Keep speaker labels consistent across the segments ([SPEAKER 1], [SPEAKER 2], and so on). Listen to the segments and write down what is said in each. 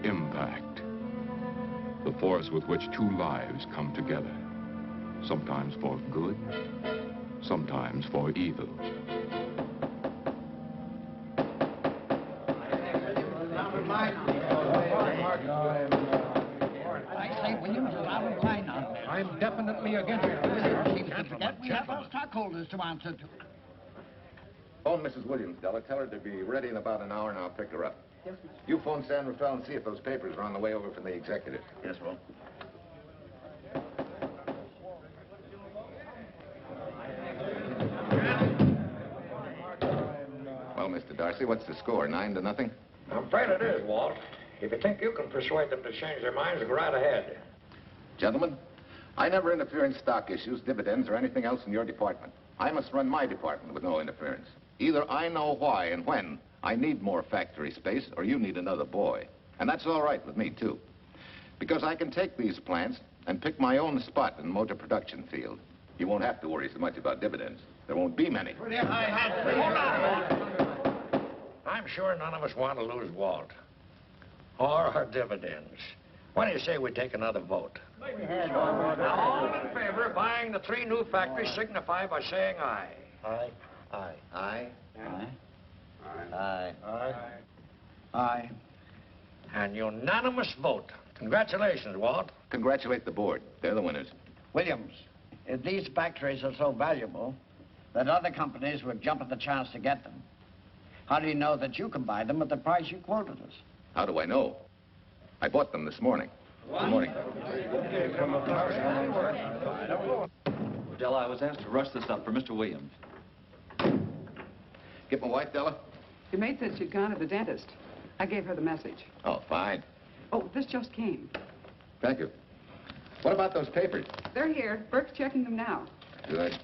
[SPEAKER 1] impact. The force with which two lives come together. Sometimes for good, sometimes for evil.
[SPEAKER 2] I say, Williams, down the line on this.
[SPEAKER 3] I'm definitely against it.
[SPEAKER 2] Can't forget we have our stockholders to answer to.
[SPEAKER 4] Phone Mrs. Williams, Della. Tell her to be ready in about an hour, and I'll pick her up. Yes, sir. You phone San Rafael and see if those papers are on the way over from the executive.
[SPEAKER 5] Yes, Will.
[SPEAKER 4] Well, Mr. Darcy, what's the score? 9-0?
[SPEAKER 6] I'm afraid it is, Walt. If you think you can persuade them to change their minds, go right ahead.
[SPEAKER 4] Gentlemen, I never interfere in stock issues, dividends, or anything else in your department. I must run my department with no interference. Either I know why and when I need more factory space, or you need another boy. And that's all right with me, too. Because I can take these plants and pick my own spot in the motor production field. You won't have to worry so much about dividends. There won't be many.
[SPEAKER 6] Hold on. I'm sure none of us want to lose Walt. Or our dividends. Why do you say we take another vote? Now, all in favor of buying the 3 new factories signify by saying aye.
[SPEAKER 5] Aye. Aye.
[SPEAKER 4] Aye?
[SPEAKER 5] Aye. Aye.
[SPEAKER 6] Aye.
[SPEAKER 2] Aye.
[SPEAKER 6] And unanimous vote. Congratulations, Walt.
[SPEAKER 4] Congratulate the board. They're the winners.
[SPEAKER 2] Williams, if these factories are so valuable that other companies would jump at the chance to get them, how do you know that you can buy them at the price you quoted us?
[SPEAKER 4] How do I know? I bought them this morning. Good morning.
[SPEAKER 7] Della, I was asked to rush this up for Mr. Williams.
[SPEAKER 4] Get my wife, Della?
[SPEAKER 8] Your maid said she'd gone to the dentist. I gave her the message.
[SPEAKER 4] Oh, fine.
[SPEAKER 8] Oh, this just came.
[SPEAKER 4] Thank you. What about those papers?
[SPEAKER 8] They're here. Burke's checking them now.
[SPEAKER 4] Good.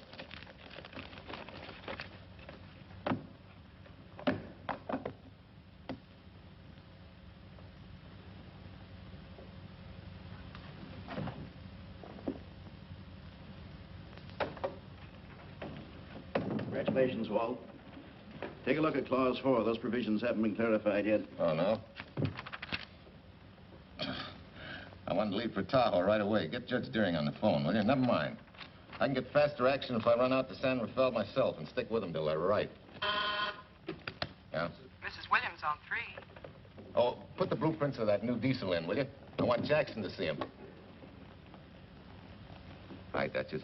[SPEAKER 5] Congratulations, Walt. Take a look at Clause 4. Those provisions haven't been clarified yet.
[SPEAKER 4] Oh, no? I want to leave for Tahoe right away. Get Judge Deering on the phone, will you? Never mind. I can get faster action if I run out to San Rafael myself and stick with them till they're right. Yeah?
[SPEAKER 8] Mrs. Williams on 3.
[SPEAKER 4] Oh, put the blueprints of that new diesel in, will you? I want Jackson to see him. Hi, Duchess.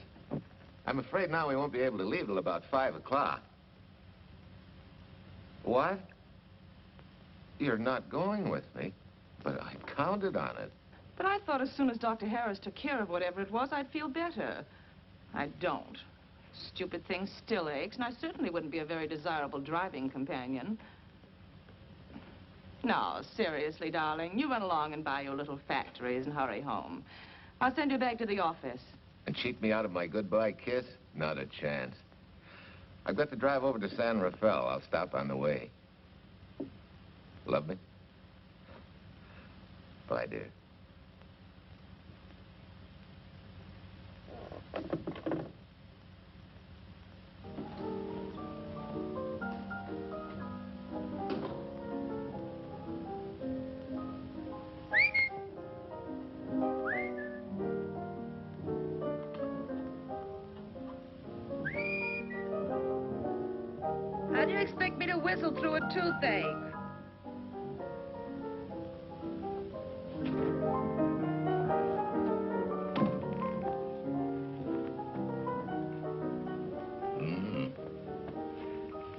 [SPEAKER 4] I'm afraid now we won't be able to leave till about 5 o'clock. What? You're not going with me, but I counted on it.
[SPEAKER 9] But I thought as soon as Dr. Harris took care of whatever it was, I'd feel better. I don't. Stupid thing still aches, and I certainly wouldn't be a very desirable driving companion. No, seriously, darling, you run along and buy your little factories and hurry home. I'll send you back to the office.
[SPEAKER 4] And cheat me out of my goodbye kiss? Not a chance. I've got to drive over to San Rafael. I'll stop on the way. Love me? Bye, dear.
[SPEAKER 9] How do you expect me to whistle through a toothache?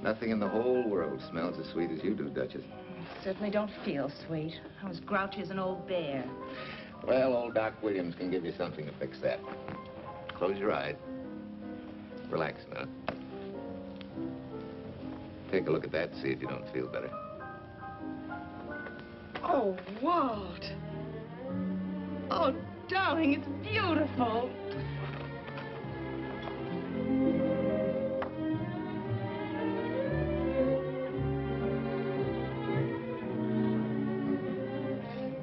[SPEAKER 4] Nothing in the whole world smells as sweet as you do, Duchess.
[SPEAKER 9] Certainly don't feel sweet. I was grouchy as an old bear.
[SPEAKER 4] Well, old Doc Williams can give you something to fix that. Close your eyes. Relax now. Take a look at that and see if you don't feel better.
[SPEAKER 9] Oh, Walt. Oh, darling, it's beautiful.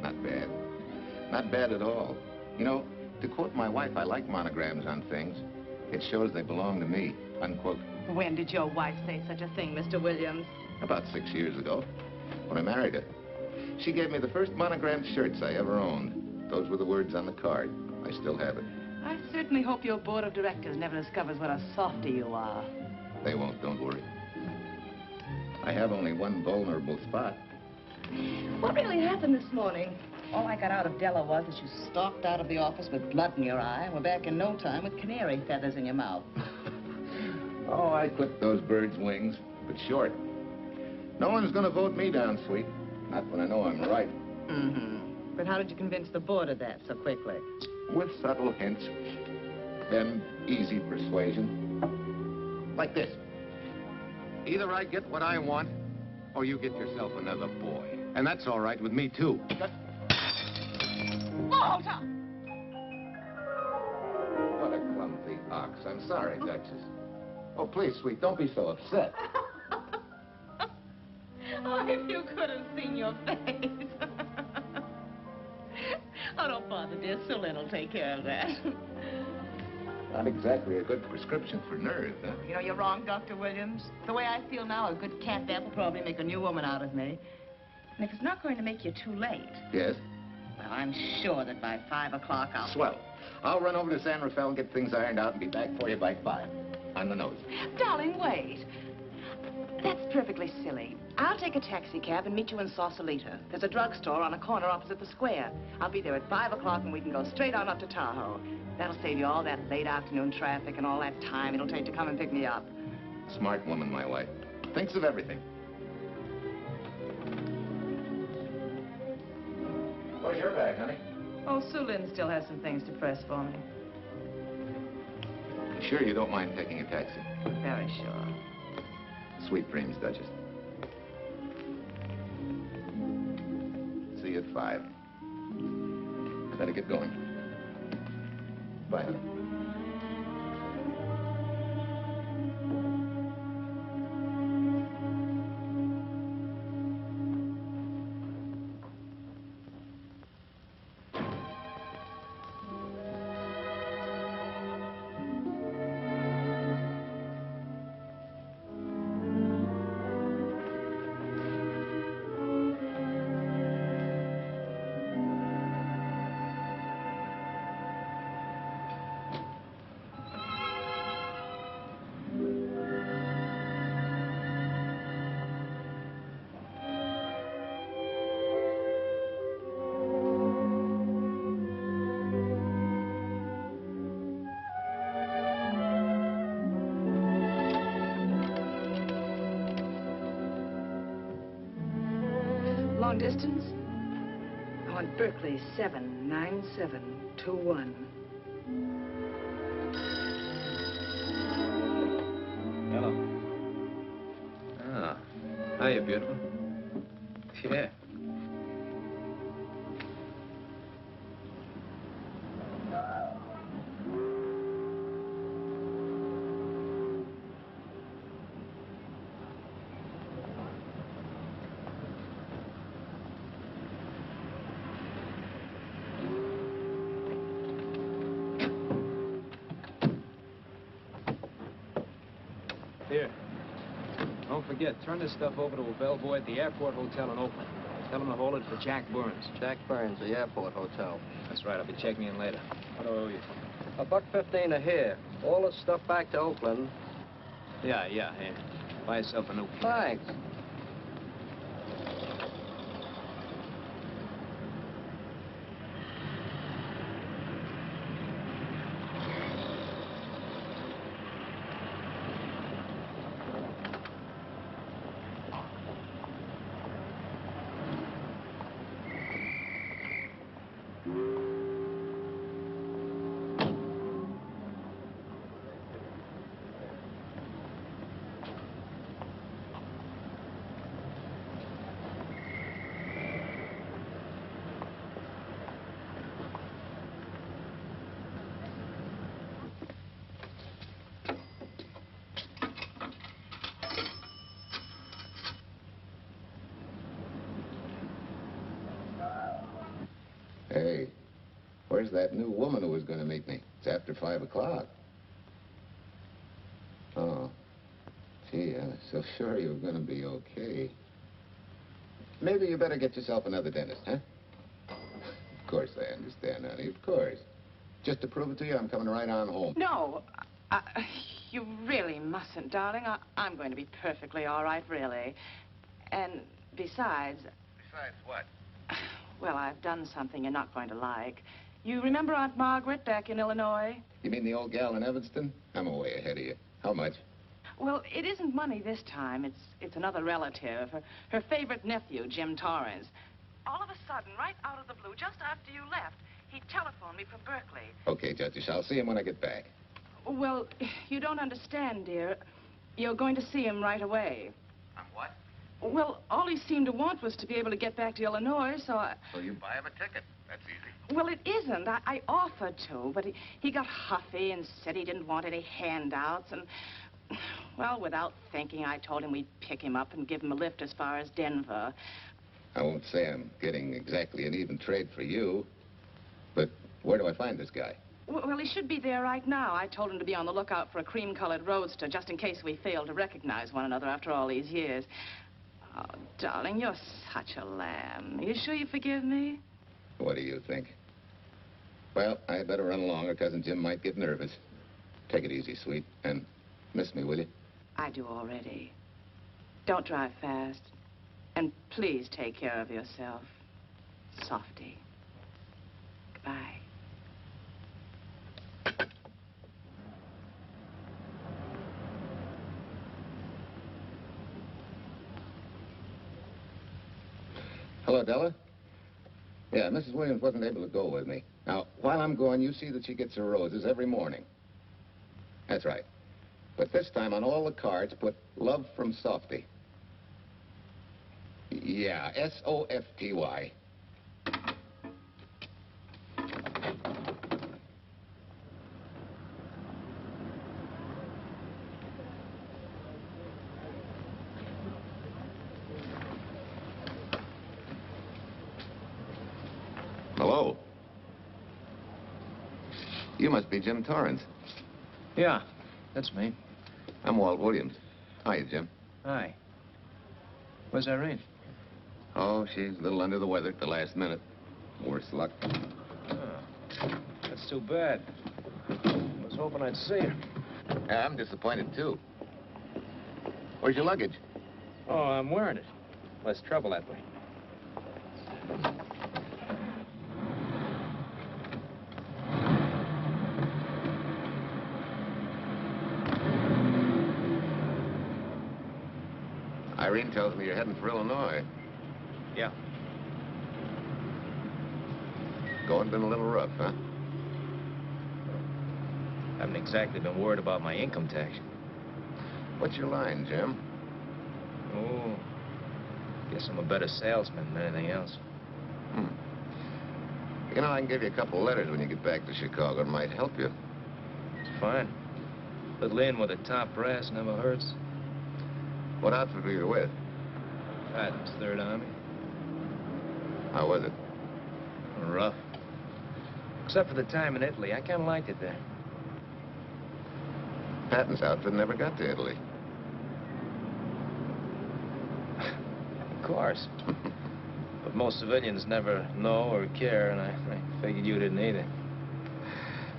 [SPEAKER 4] Not bad. Not bad at all. You know, to quote my wife, I like monograms on things. It shows they belong to me, unquote.
[SPEAKER 9] When did your wife say such a thing, Mr. Williams?
[SPEAKER 4] About 6 years ago, when I married her. She gave me the first monogrammed shirts I ever owned. Those were the words on the card. I still have it.
[SPEAKER 9] I certainly hope your board of directors never discovers what a softy you are.
[SPEAKER 4] They won't, don't worry. I have only one vulnerable spot.
[SPEAKER 9] What really happened this morning? All I got out of Della was that you stalked out of the office with blood in your eye and were back in no time with canary feathers in your mouth.
[SPEAKER 4] Oh, I clipped those birds' wings, but short. No one's gonna vote me down, sweet. Not when I know I'm right.
[SPEAKER 9] Mm-hmm. But how did you convince the board of that so quickly?
[SPEAKER 4] With subtle hints and easy persuasion. Like this. Either I get what I want, or you get yourself another boy. And that's all right with me, too.
[SPEAKER 9] Oh, Tom!
[SPEAKER 4] What a clumsy ox. I'm sorry, Duchess. Oh, please, sweet, don't be so upset.
[SPEAKER 9] Oh, if you could have seen your face. Oh, don't bother, dear. Sue will take care of that.
[SPEAKER 4] Not exactly a good prescription for nerves, huh?
[SPEAKER 9] You know, you're wrong, Dr. Williams. The way I feel now, a good cat nap will probably make a new woman out of me. And if it's not going to make you too late...
[SPEAKER 4] Yes?
[SPEAKER 9] Well, I'm sure that by 5 o'clock I'll...
[SPEAKER 4] Swell. I'll run over to San Rafael and get things ironed out and be back for you by 5. On the nose.
[SPEAKER 9] Darling, wait. That's perfectly silly. I'll take a taxi cab and meet you in Sausalito. There's a drugstore on a corner opposite the square. I'll be there at 5 o'clock and we can go straight on up to Tahoe. That'll save you all that late afternoon traffic and all that time it'll take to come and pick me up.
[SPEAKER 4] Smart woman, my wife. Thinks of everything. Where's your bag, honey?
[SPEAKER 9] Oh, Sue Lynn still has some things to press for me.
[SPEAKER 4] You sure you don't mind taking a taxi?
[SPEAKER 9] Very sure.
[SPEAKER 4] Sweet dreams, Duchess. See you at 5. Better get going. Bye, honey.
[SPEAKER 8] Long distance? I want Berkeley 79721.
[SPEAKER 3] Hello. Ah, hiya, beautiful. Yeah. Here. Don't forget, turn this stuff over to a bellboy at the airport hotel in Oakland. Tell him to hold it for Jack Burns.
[SPEAKER 2] Jack Burns, the airport hotel.
[SPEAKER 3] That's right. I'll be checking in later. What do I owe you?
[SPEAKER 2] $1.15 a here. All the stuff back to Oakland.
[SPEAKER 3] Yeah, here. Buy yourself a new key.
[SPEAKER 2] Thanks.
[SPEAKER 4] Hey, where's that new woman who was going to meet me? It's after 5 o'clock. Oh, gee, I was so sure you were going to be okay. Maybe you better get yourself another dentist, huh? Of course I understand, honey, of course. Just to prove it to you, I'm coming right on home.
[SPEAKER 9] No, you really mustn't, darling. I'm going to be perfectly all right, really. And besides...
[SPEAKER 4] Besides what?
[SPEAKER 9] Well, I've done something you're not going to like. You remember Aunt Margaret back in Illinois?
[SPEAKER 4] You mean the old gal in Evanston? I'm way ahead of you. How much?
[SPEAKER 9] Well, it isn't money this time. It's another relative, her favorite nephew, Jim Torrance. All of a sudden, right out of the blue, just after you left, he telephoned me from Berkeley.
[SPEAKER 4] Okay, Judge, I'll see him when I get back.
[SPEAKER 9] Well, you don't understand, dear. You're going to see him right away.
[SPEAKER 4] I'm what?
[SPEAKER 9] Well, all he seemed to want was to be able to get back to Illinois, so I...
[SPEAKER 4] So you buy him a ticket. That's easy.
[SPEAKER 9] Well, it isn't. I offered to, but he got huffy and said he didn't want any handouts, and... Well, without thinking, I told him we'd pick him up and give him a lift as far as Denver.
[SPEAKER 4] I won't say I'm getting exactly an even trade for you, but where do I find this guy?
[SPEAKER 9] Well, he should be there right now. I told him to be on the lookout for a cream-colored roadster, just in case we failed to recognize one another after all these years. Oh, darling, you're such a lamb. You sure you forgive me?
[SPEAKER 4] What do you think? Well, I better run along or Cousin Jim might get nervous. Take it easy, sweet, and miss me, will you?
[SPEAKER 9] I do already. Don't drive fast. And please take care of yourself. Softy. Goodbye.
[SPEAKER 4] Hello, Della? Yeah, Mrs. Williams wasn't able to go with me. Now, while I'm gone, you see that she gets her roses every morning. That's right. But this time on all the cards, put love from Softy. Yeah, S-O-F-T-Y. Hello. You must be Jim Torrance.
[SPEAKER 3] Yeah, that's me.
[SPEAKER 4] I'm Walt Williams. Hiya, Jim.
[SPEAKER 3] Hi. Where's Irene?
[SPEAKER 4] Oh, she's a little under the weather at the last minute. Worse luck.
[SPEAKER 3] Oh, that's too bad. I was hoping I'd see her.
[SPEAKER 4] Yeah, I'm disappointed, too. Where's your luggage?
[SPEAKER 3] Oh, I'm wearing it. Less trouble that way.
[SPEAKER 4] Irene tells me you're heading for Illinois.
[SPEAKER 3] Yeah.
[SPEAKER 4] Going been a little rough, huh?
[SPEAKER 3] Haven't exactly been worried about my income tax.
[SPEAKER 4] What's your line, Jim?
[SPEAKER 3] Oh, guess I'm a better salesman than anything else.
[SPEAKER 4] You know, I can give you a couple letters when you get back to Chicago. It might help you.
[SPEAKER 3] It's fine. Little in with a top brass never hurts.
[SPEAKER 4] What outfit were you with?
[SPEAKER 3] Patton's Third Army.
[SPEAKER 4] How was it?
[SPEAKER 3] Rough. Except for the time in Italy. I kind of liked it there.
[SPEAKER 4] Patton's outfit never got to Italy.
[SPEAKER 3] Of course. But most civilians never know or care, and I figured you didn't either.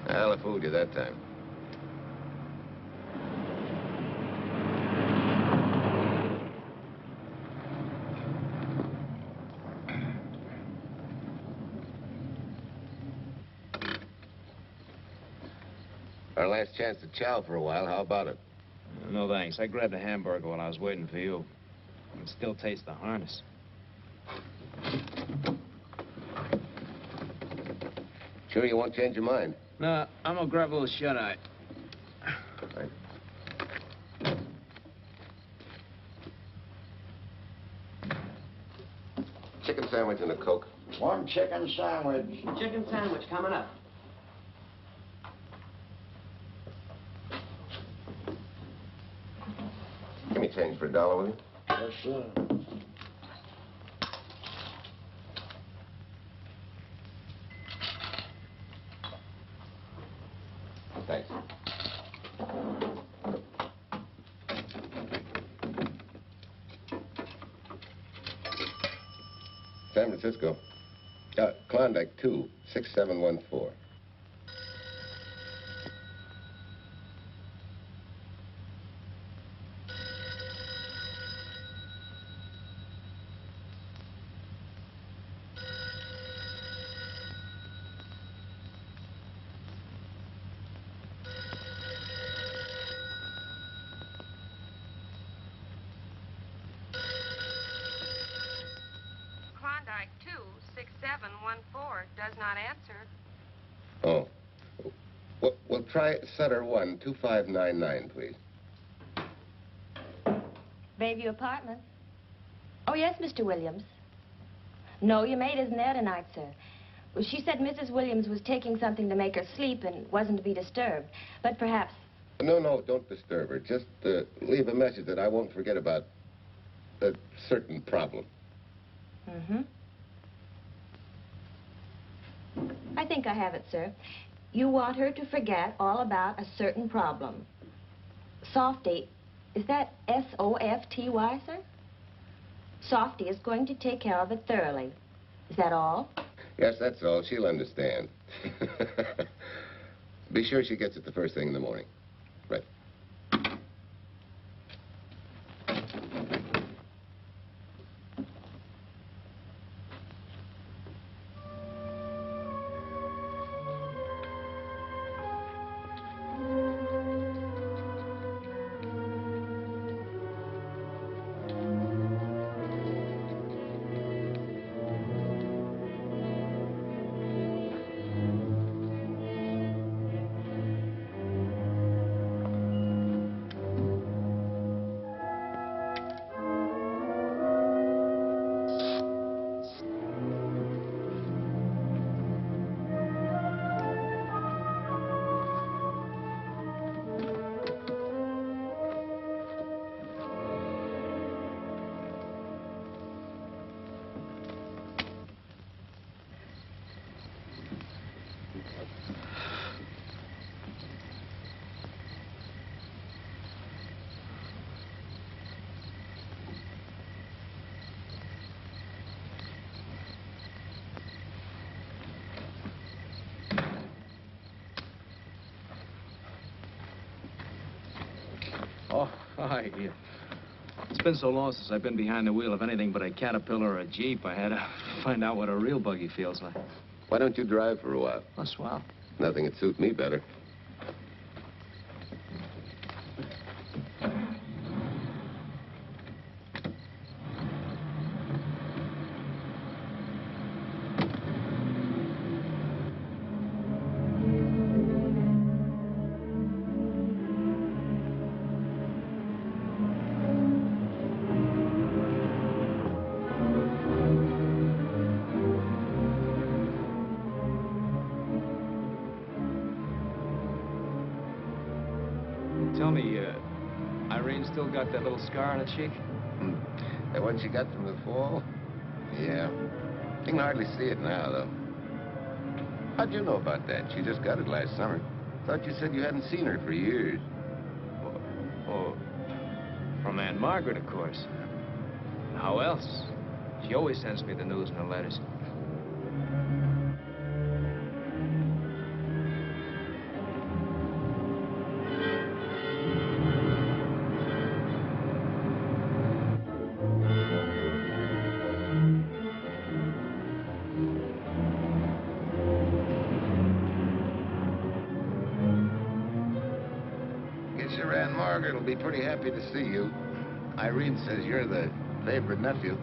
[SPEAKER 4] Well, I fooled you that time. Our last chance to chow for a while. How about it?
[SPEAKER 3] No, thanks. I grabbed a hamburger while I was waiting for you. I can still taste the harness.
[SPEAKER 4] Sure you won't change your mind?
[SPEAKER 3] No, I'm gonna grab a little shut-eye.
[SPEAKER 4] Right. Chicken sandwich and a Coke.
[SPEAKER 2] One chicken sandwich.
[SPEAKER 9] Chicken sandwich coming up.
[SPEAKER 4] Give me change for $1, will you?
[SPEAKER 2] Yes, sir.
[SPEAKER 4] Thanks.
[SPEAKER 10] Francisco. Klondike 2, 6714.
[SPEAKER 11] Klondike 2, 6714 does not answer.
[SPEAKER 10] Oh. Well, try Sutter 1, 2599, please.
[SPEAKER 12] Bayview Apartments. Oh, yes, Mr. Williams. No, your maid isn't there tonight, sir. Well, she said Mrs. Williams was taking something to make her sleep and wasn't to be disturbed. But perhaps...
[SPEAKER 10] No, don't disturb her. Just leave a message that I won't forget about a certain problem.
[SPEAKER 12] Mm-hmm. I think I have it, sir. You want her to forget all about a certain problem. Softy, is that S-O-F-T-Y, sir? Softy is going to take care of it thoroughly. Is that all?
[SPEAKER 10] Yes, that's all. She'll understand. Be sure she gets it the first thing in the morning. Right.
[SPEAKER 3] Oh, hi. It's been so long since I've been behind the wheel of anything but a Caterpillar or a Jeep, I had to find out what a real buggy feels like.
[SPEAKER 10] Why don't you drive for a while?
[SPEAKER 3] Oh, swell.
[SPEAKER 10] Nothing would suit me better.
[SPEAKER 3] Tell me, Irene still got that little scar on her cheek?
[SPEAKER 10] That one she got from the fall? Yeah. You can hardly see it now, though. How'd you know about that? She just got it last summer. Thought you said you hadn't seen her for years.
[SPEAKER 3] Oh, from Aunt Margaret, of course. How else? She always sends me the news in her letters.
[SPEAKER 10] Your Aunt Margaret will be pretty happy to see you. Irene says you're the favorite nephew.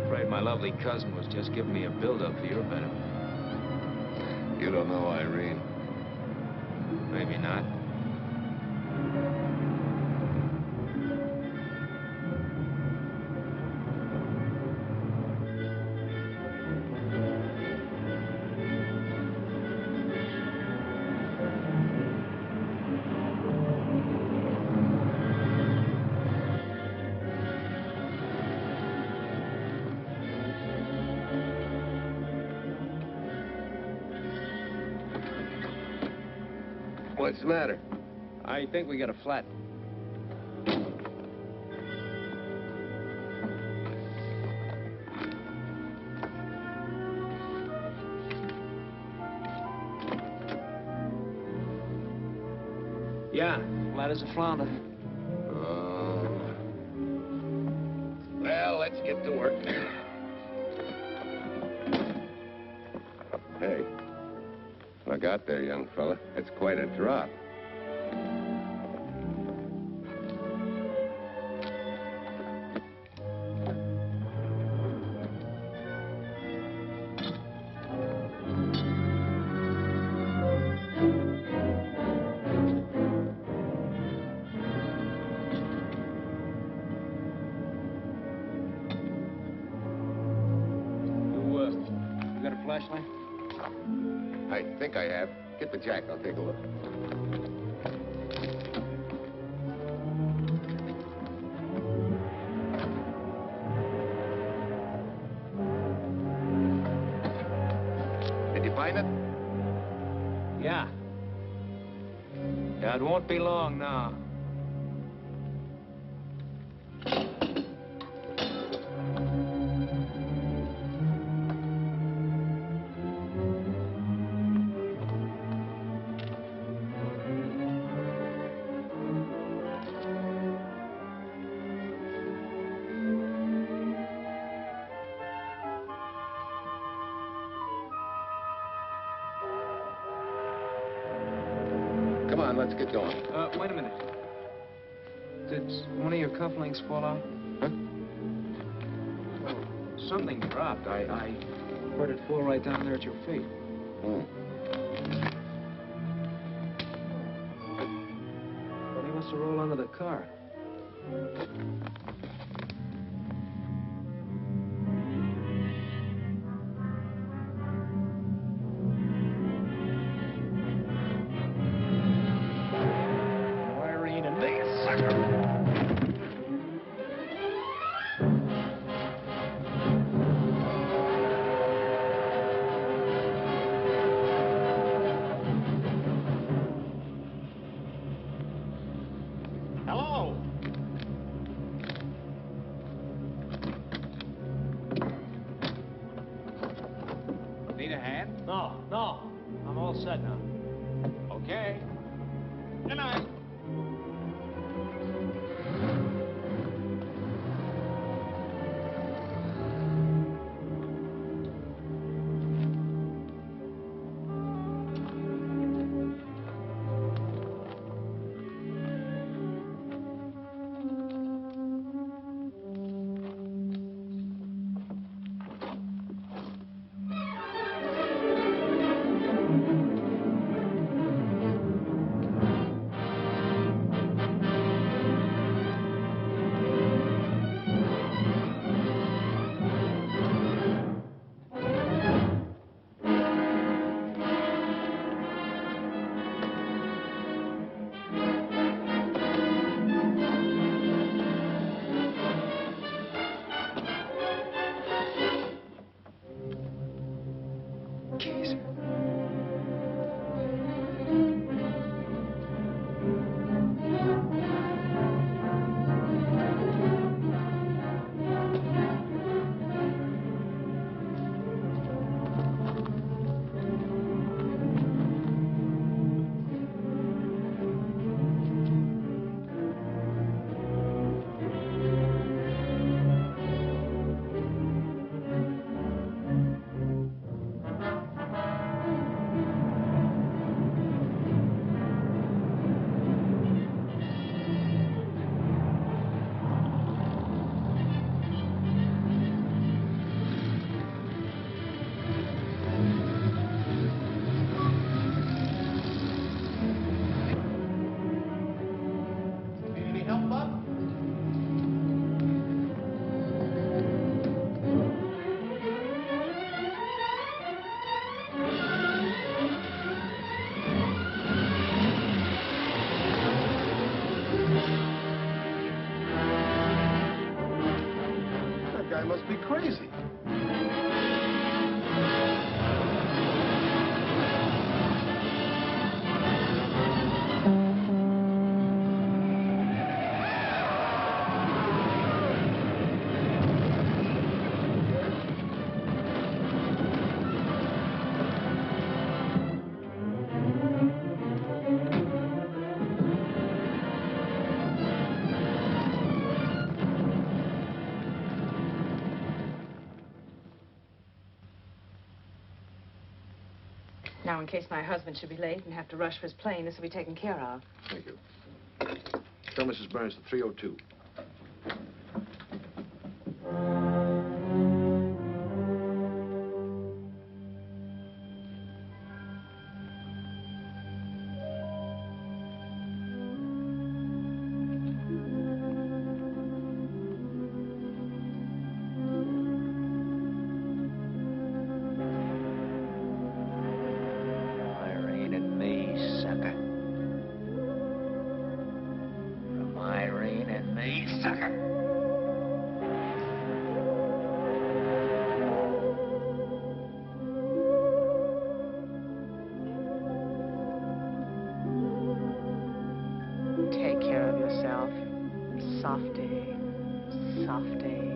[SPEAKER 3] Afraid my lovely cousin was just giving me a build-up for your benefit.
[SPEAKER 10] You don't know Irene.
[SPEAKER 3] Maybe not.
[SPEAKER 10] What's the matter?
[SPEAKER 3] I think we got a flat. Yeah, flat as a flounder.
[SPEAKER 10] Well, let's get to work. Hey, look out there, young fella. It's quite a drop.
[SPEAKER 3] You got a flashlight?
[SPEAKER 10] I think I have. Get the jack. I'll take a look. Did you find it?
[SPEAKER 3] Yeah. Yeah, it won't be long now.
[SPEAKER 10] Come on, let's get going.
[SPEAKER 3] Wait a minute. Did one of your cufflinks fall out?
[SPEAKER 10] Huh?
[SPEAKER 3] Something dropped. I heard it fall right down there at your feet.
[SPEAKER 10] Hmm.
[SPEAKER 3] Well, he must have rolled under the car.
[SPEAKER 6] Hello?
[SPEAKER 3] Need a hand?
[SPEAKER 6] No. I'm all set now.
[SPEAKER 3] Okay.
[SPEAKER 6] Good night.
[SPEAKER 5] Guy must be crazy.
[SPEAKER 8] Now, in case my husband should be late and have to rush for his plane, this will be taken care of.
[SPEAKER 5] Thank you. Tell Mrs. Burns the 302.
[SPEAKER 8] Take care of yourself. Softy. Softy.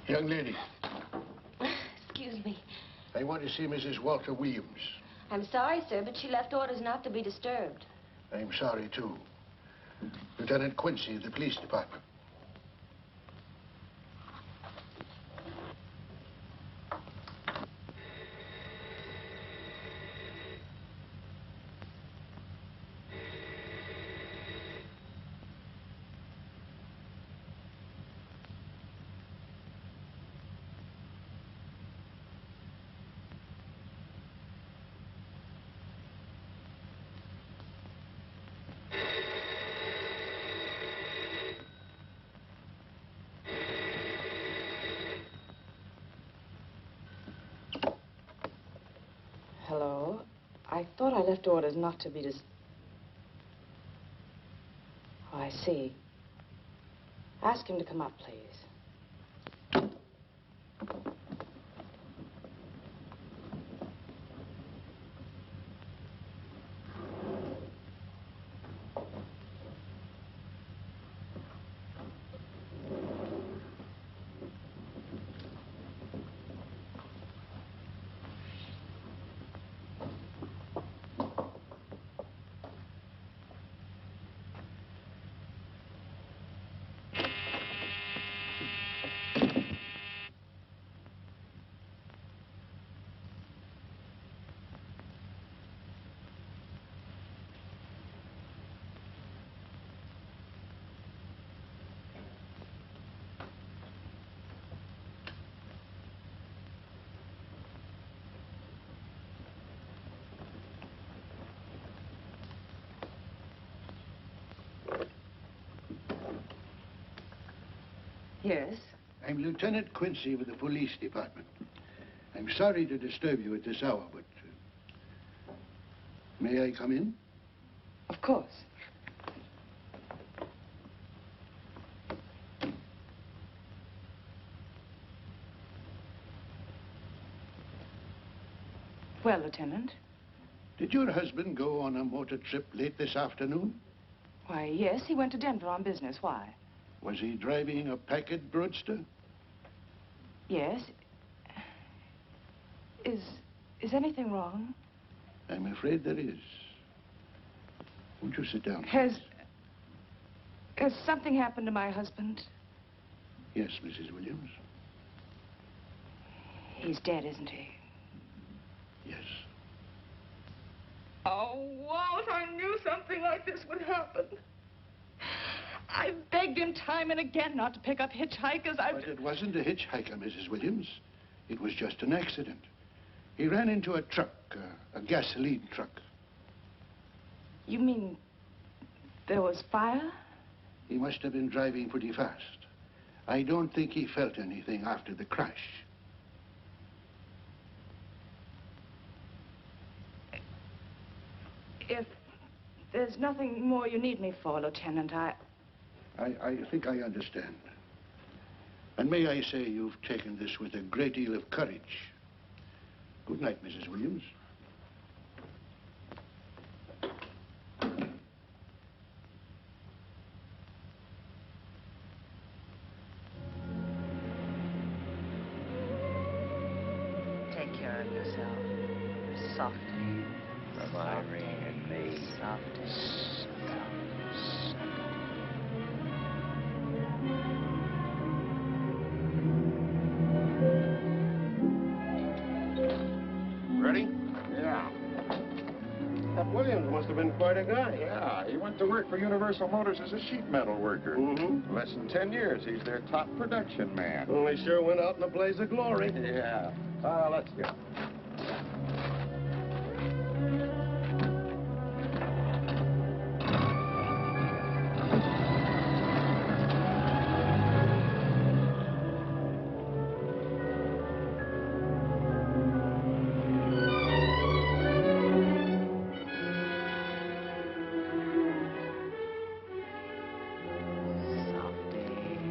[SPEAKER 13] Young lady,
[SPEAKER 12] Excuse me.
[SPEAKER 13] I want to see Mrs. Walter Williams.
[SPEAKER 12] I'm sorry, sir, but she left orders not to be disturbed.
[SPEAKER 13] I'm sorry, too. Lieutenant Quincy of the police department.
[SPEAKER 8] Hello? I thought I left orders not to be Oh, I see. Ask him to come up, please.
[SPEAKER 12] Yes?
[SPEAKER 13] I'm Lieutenant Quincy with the police department. I'm sorry to disturb you at this hour, but... may I come in?
[SPEAKER 12] Of course. Well, Lieutenant?
[SPEAKER 13] Did your husband go on a motor trip late this afternoon?
[SPEAKER 12] Why, yes, he went to Denver on business. Why?
[SPEAKER 13] Was he driving a Packard roadster?
[SPEAKER 12] Yes. Is anything wrong?
[SPEAKER 13] I'm afraid there is. Won't you sit down?
[SPEAKER 12] Has something happened to my husband?
[SPEAKER 13] Yes, Mrs. Williams.
[SPEAKER 12] He's dead, isn't he?
[SPEAKER 13] Yes.
[SPEAKER 12] Oh, Walt, I knew something like this would happen. I begged him time and again not to pick up hitchhikers.
[SPEAKER 13] But it wasn't a hitchhiker, Mrs. Williams. It was just an accident. He ran into a truck, a gasoline truck.
[SPEAKER 12] You mean there was fire?
[SPEAKER 13] He must have been driving pretty fast. I don't think he felt anything after the crash.
[SPEAKER 12] If there's nothing more you need me for, Lieutenant, I
[SPEAKER 13] think I understand. And may I say you've taken this with a great deal of courage. Good night, Mrs. Williams.
[SPEAKER 9] Take care of yourself. Softly.
[SPEAKER 3] From Irene and me.
[SPEAKER 9] Softly.
[SPEAKER 10] Ready?
[SPEAKER 4] Yeah.
[SPEAKER 10] That Williams must have been quite a guy.
[SPEAKER 4] Yeah, he went to work for Universal Motors as a sheet metal worker.
[SPEAKER 10] Mm-hmm.
[SPEAKER 4] Less than 10 years, he's their top production man.
[SPEAKER 10] Well, he sure went out in a blaze of glory.
[SPEAKER 4] Yeah. Let's go.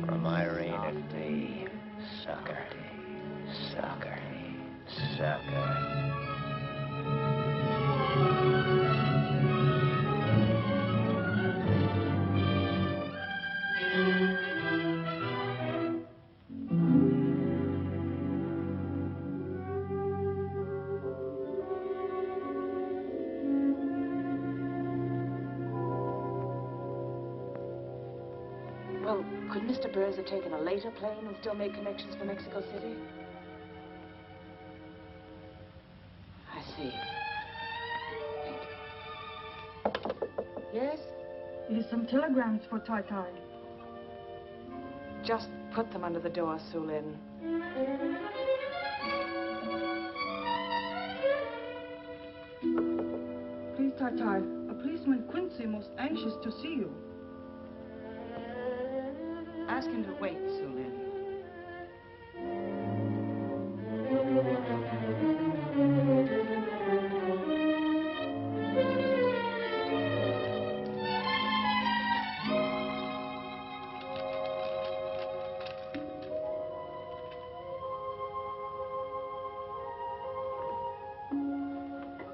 [SPEAKER 3] From Irene and me. Sucker. Sucker. Sucker.
[SPEAKER 8] Well, could Mr. Burrs have taken a later plane and still make connections for Mexico City? I see. Yes?
[SPEAKER 14] Here's some telegrams for Tai-Tai.
[SPEAKER 12] Just put them under the door, Sulin.
[SPEAKER 14] Please, Tai-Tai, a policeman Quincy most anxious to see you.
[SPEAKER 12] Ask him to wait, Sulin.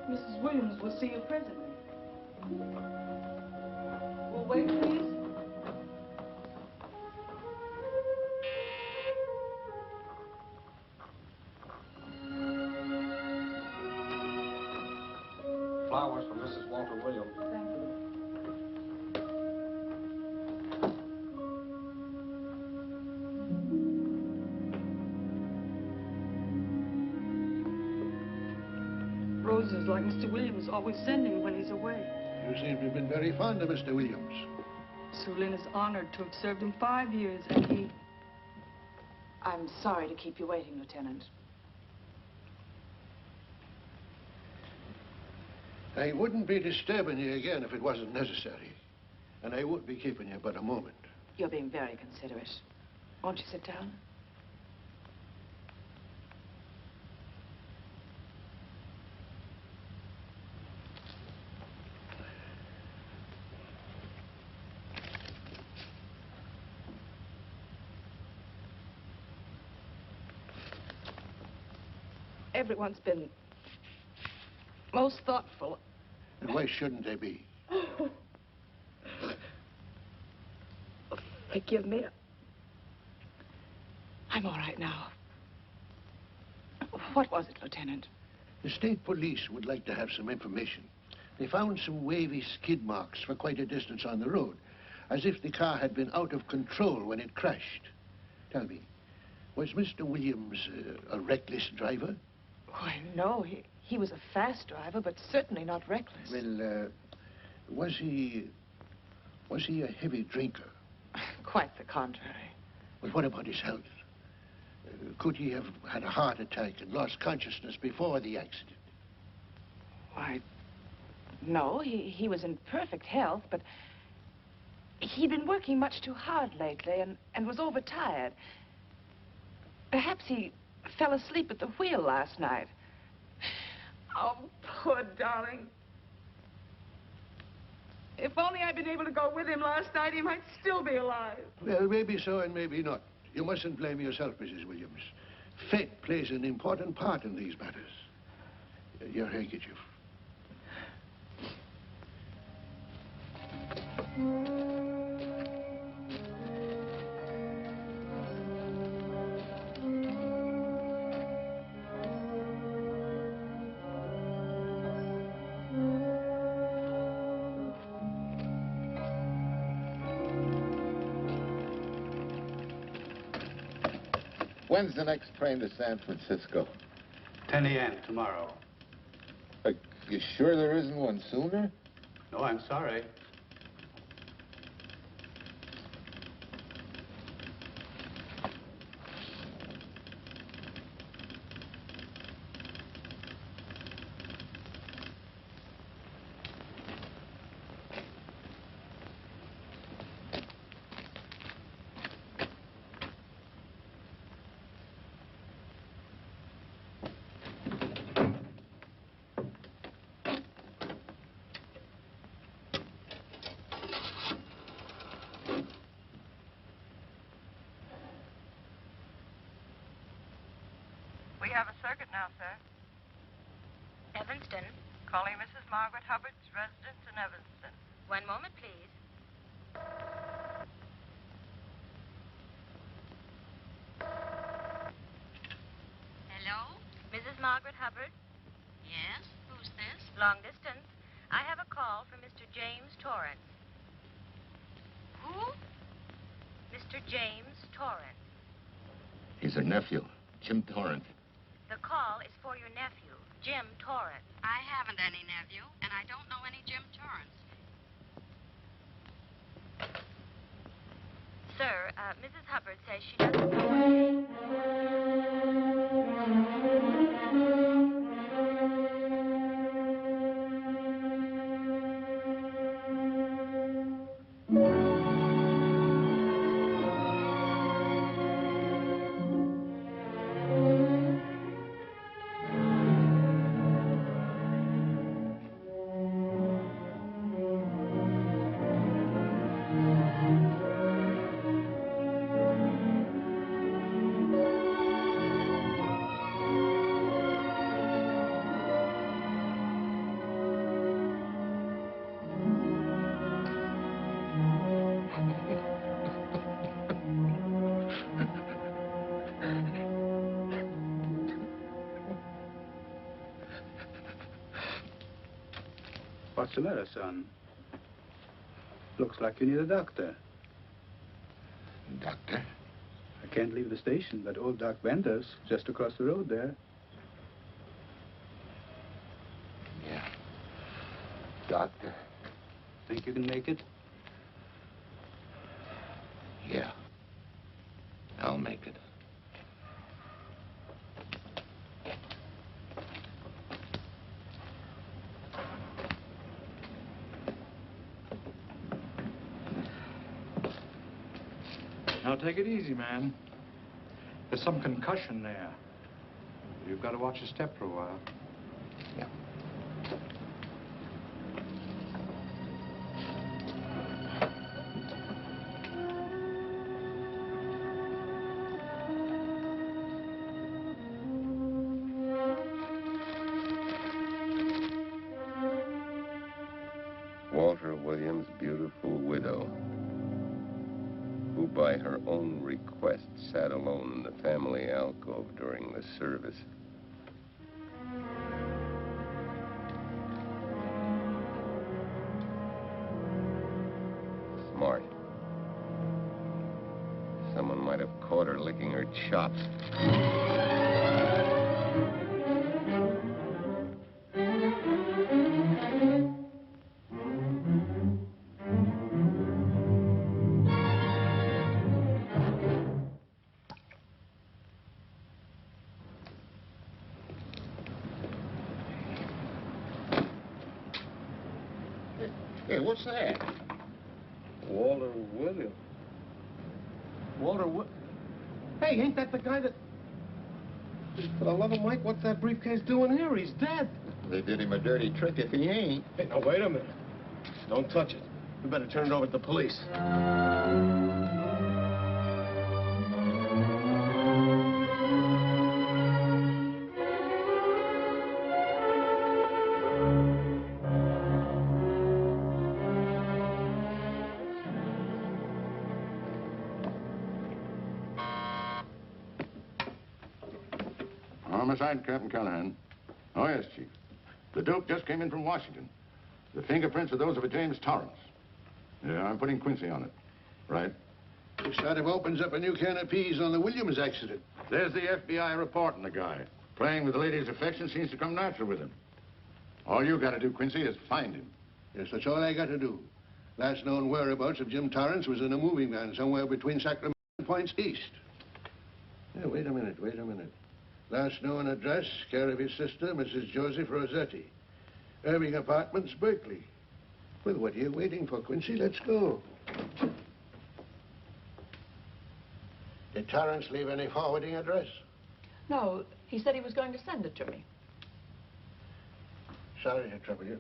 [SPEAKER 14] Mrs. Williams will see you presently. Well, wait, please.
[SPEAKER 6] Flowers for Mrs. Walter Williams.
[SPEAKER 14] Thank you. Roses like Mr. Williams always sending when he's away.
[SPEAKER 13] You seem to have been very fond of Mr. Williams.
[SPEAKER 14] Sulin is honored to have served him 5 years, and he...
[SPEAKER 8] I'm sorry to keep you waiting, Lieutenant.
[SPEAKER 13] I wouldn't be disturbing you again if it wasn't necessary. And I won't be keeping you but a moment.
[SPEAKER 8] You're being very considerate.
[SPEAKER 9] Won't you sit down? Everyone's been most thoughtful.
[SPEAKER 13] And why shouldn't they be?
[SPEAKER 9] Forgive me. I'm all right now. What was it, Lieutenant?
[SPEAKER 13] The state police would like to have some information. They found some wavy skid marks for quite a distance on the road, as if the car had been out of control when it crashed. Tell me, was Mr. Williams a reckless driver?
[SPEAKER 9] Why, no. He was a fast driver, but certainly not reckless.
[SPEAKER 13] Well, was he a heavy drinker?
[SPEAKER 9] Quite the contrary.
[SPEAKER 13] Well, what about his health? Could he have had a heart attack and lost consciousness before the accident?
[SPEAKER 9] Why, no. He was in perfect health, but he'd been working much too hard lately and was overtired. Perhaps he fell asleep at the wheel last night. Oh, poor darling. If only I'd been able to go with him last night, he might still be alive.
[SPEAKER 13] Well, maybe so and maybe not. You mustn't blame yourself, Mrs. Williams. Fate plays an important part in these matters. Your handkerchief.
[SPEAKER 4] When's the next train to San Francisco?
[SPEAKER 15] 10 a.m. tomorrow.
[SPEAKER 4] You sure there isn't one sooner?
[SPEAKER 15] No, I'm sorry.
[SPEAKER 11] We have a circuit now, sir.
[SPEAKER 8] Evanston.
[SPEAKER 11] Calling Mrs. Margaret Hubbard's residence in Evanston.
[SPEAKER 8] One moment, please. Hello? Mrs. Margaret Hubbard? Yes? Who's this? Long distance. I have a call from Mr. James Torrance. Who? Mr. James Torrance.
[SPEAKER 10] He's her nephew, Jim Torrance.
[SPEAKER 8] The call is for your nephew, Jim Torrance.
[SPEAKER 16] I haven't any nephew, and I don't know any Jim Torrance.
[SPEAKER 8] Sir, Mrs. Hubbard says she doesn't know
[SPEAKER 15] What's the matter, son? Looks like you need a doctor.
[SPEAKER 10] Doctor?
[SPEAKER 15] I can't leave the station, but old Doc Bender's just across the road there.
[SPEAKER 10] Yeah. Doctor?
[SPEAKER 15] Think you can make it?
[SPEAKER 10] Yeah. I'll make it.
[SPEAKER 6] Now, take it easy, man. There's some concussion there. You've got to watch your step for a while.
[SPEAKER 10] Yeah. Walter Williams' beautiful widow, who by her own request sat alone in the family alcove during the service. Smart. Someone might have caught her licking her chops. Hey, what's that?
[SPEAKER 13] Walter Williams. Hey, ain't that the guy that... For the love of Mike, what's that briefcase doing here? He's dead.
[SPEAKER 10] They did him a dirty trick if he ain't.
[SPEAKER 13] Hey, now, wait a minute. Don't touch it. We better turn it over to the police.
[SPEAKER 4] Homicide, Captain Callahan. Oh, yes, Chief. The Duke just came in from Washington. The fingerprints are those of a James Torrance. Yeah, I'm putting Quincy on it. Right.
[SPEAKER 13] This sort of opens up a new can of peas on the Williams accident.
[SPEAKER 4] There's the FBI reporting the guy. Playing with the lady's affection seems to come natural with him. All you got to do, Quincy, is find him.
[SPEAKER 13] Yes, that's all I got to do. Last known whereabouts of Jim Torrance was in a moving van somewhere between Sacramento and Points East. Yeah, wait a minute. Last known address, care of his sister, Mrs. Joseph Rossetti. Irving Apartments, Berkeley. Well, what are you waiting for, Quincy? Let's go. Did Torrance leave any forwarding address?
[SPEAKER 14] No, he said he was going to send it to me.
[SPEAKER 13] Sorry to trouble you.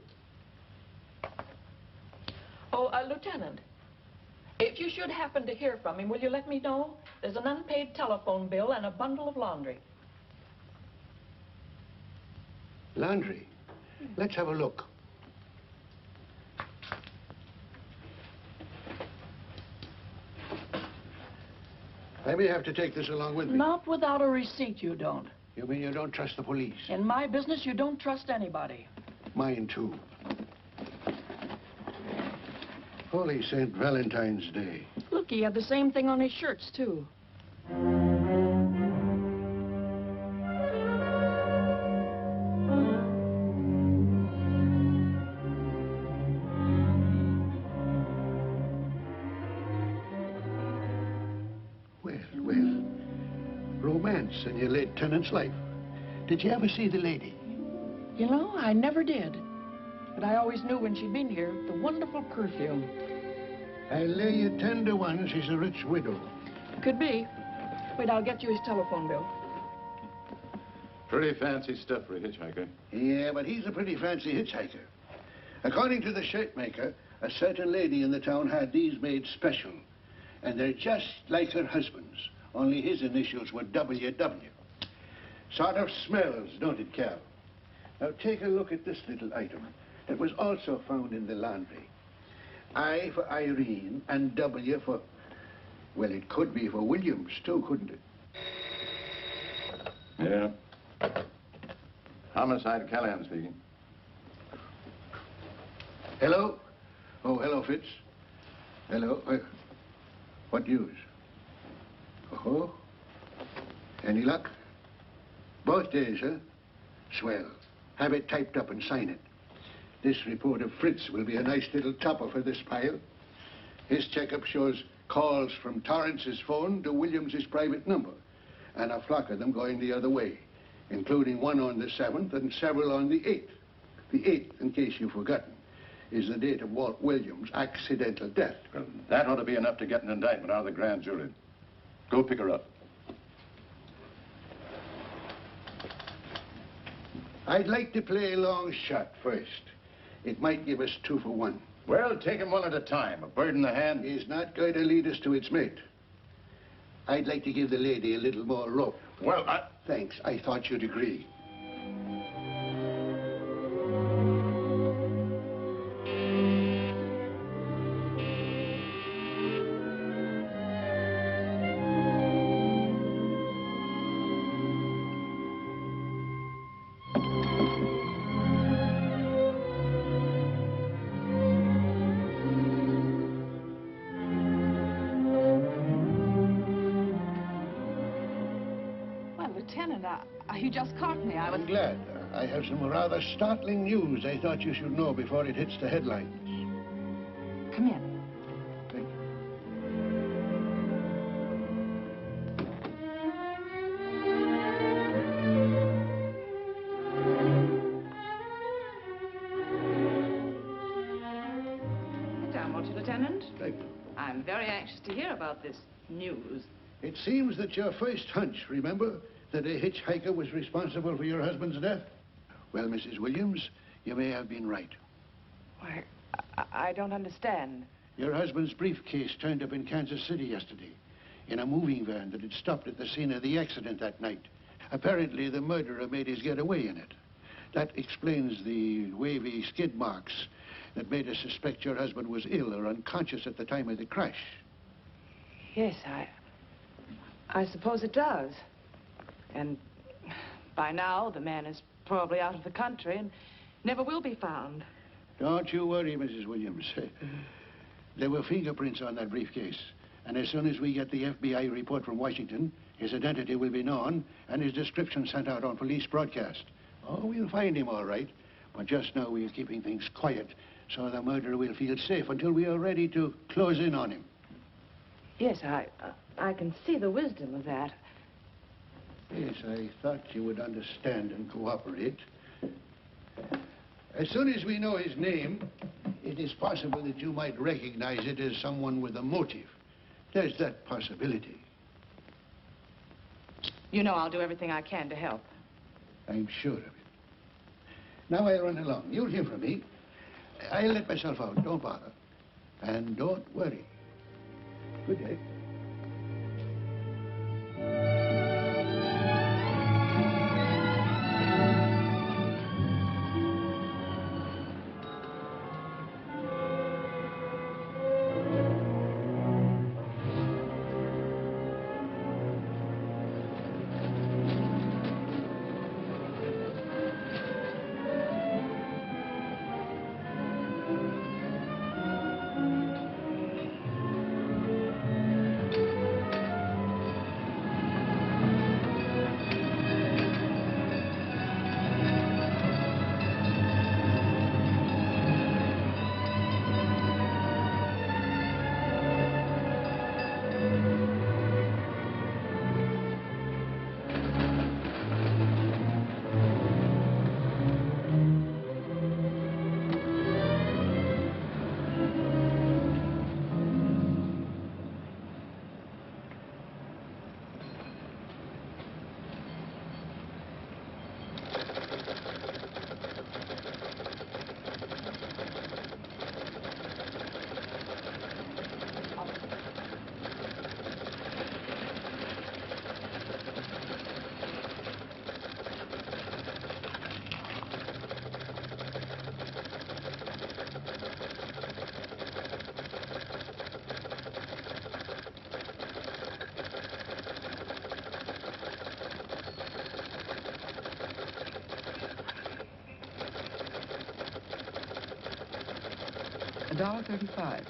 [SPEAKER 14] Oh, Lieutenant, if you should happen to hear from him, will you let me know? There's an unpaid telephone bill and a bundle of laundry.
[SPEAKER 13] Laundry? Let's have a look. I may have to take this along with me.
[SPEAKER 14] Not without a receipt, you don't.
[SPEAKER 13] You mean you don't trust the police?
[SPEAKER 14] In my business, you don't trust anybody.
[SPEAKER 13] Mine, too. Holy St. Valentine's Day.
[SPEAKER 14] Look, he had the same thing on his shirts, too.
[SPEAKER 13] Well, romance in your late tenant's life. Did you ever see the lady?
[SPEAKER 14] You know, I never did. But I always knew when she'd been here, the wonderful perfume.
[SPEAKER 13] I'll lay you 10 to 1 she's a rich widow.
[SPEAKER 14] Could be. Wait, I'll get you his telephone bill.
[SPEAKER 4] Pretty fancy stuff for a hitchhiker.
[SPEAKER 13] Yeah, but he's a pretty fancy hitchhiker. According to the shirt maker, a certain lady in the town had these made special. And they're just like her husband's, only his initials were WW. Sort of smells, don't it, Cal? Now, take a look at this little item. It was also found in the laundry. I for Irene and W for... Well, it could be for Williams, too, couldn't it?
[SPEAKER 4] Yeah. Homicide, Callahan speaking.
[SPEAKER 13] Hello? Oh, hello, Fitz. Hello. What news? Oh? Any luck? Both days, huh? Swell. Have it typed up and sign it. This report of Fritz will be a nice little topper for this pile. His checkup shows calls from Torrance's phone to Williams's private number, and a flock of them going the other way, including one on the 7th and several on the 8th. The 8th, in case you've forgotten, is the date of Walt Williams' accidental death.
[SPEAKER 4] Well, that ought to be enough to get an indictment out of the grand jury.
[SPEAKER 5] Go pick her up.
[SPEAKER 13] I'd like to play a long shot first. It might give us 2 for 1.
[SPEAKER 4] Well, take him one at a time. A bird in the hand
[SPEAKER 13] is not going to lead us to its mate. I'd like to give the lady a little more rope.
[SPEAKER 4] Well,
[SPEAKER 13] Thanks. I thought you'd agree.
[SPEAKER 9] You just caught me.
[SPEAKER 13] I'm glad. I have some rather startling news I thought you should know before it hits the headlines.
[SPEAKER 9] Come in.
[SPEAKER 13] Thank
[SPEAKER 9] you. Sit down, won't you, Lieutenant?
[SPEAKER 13] Thank you.
[SPEAKER 9] I'm very anxious to hear about this news.
[SPEAKER 13] It seems that your first hunch, remember, that a hitchhiker was responsible for your husband's death? Well, Mrs. Williams, you may have been right.
[SPEAKER 9] Why, I don't understand.
[SPEAKER 13] Your husband's briefcase turned up in Kansas City yesterday in a moving van that had stopped at the scene of the accident that night. Apparently, the murderer made his getaway in it. That explains the wavy skid marks that made us suspect your husband was ill or unconscious at the time of the crash.
[SPEAKER 9] Yes, I suppose it does. And by now, the man is probably out of the country and never will be found.
[SPEAKER 13] Don't you worry, Mrs. Williams. There were fingerprints on that briefcase. And as soon as we get the FBI report from Washington, his identity will be known and his description sent out on police broadcast. Oh, we'll find him all right. But just now we're keeping things quiet so the murderer will feel safe until we are ready to close in on him.
[SPEAKER 9] Yes, I can see the wisdom of that.
[SPEAKER 13] Yes, I thought you would understand and cooperate. As soon as we know his name, it is possible that you might recognize it as someone with a motive. There's that possibility.
[SPEAKER 9] You know I'll do everything I can to help.
[SPEAKER 13] I'm sure of it. Now I'll run along. You'll hear from me. I'll let myself out. Don't bother. And don't worry. Good day.
[SPEAKER 9] $1.35.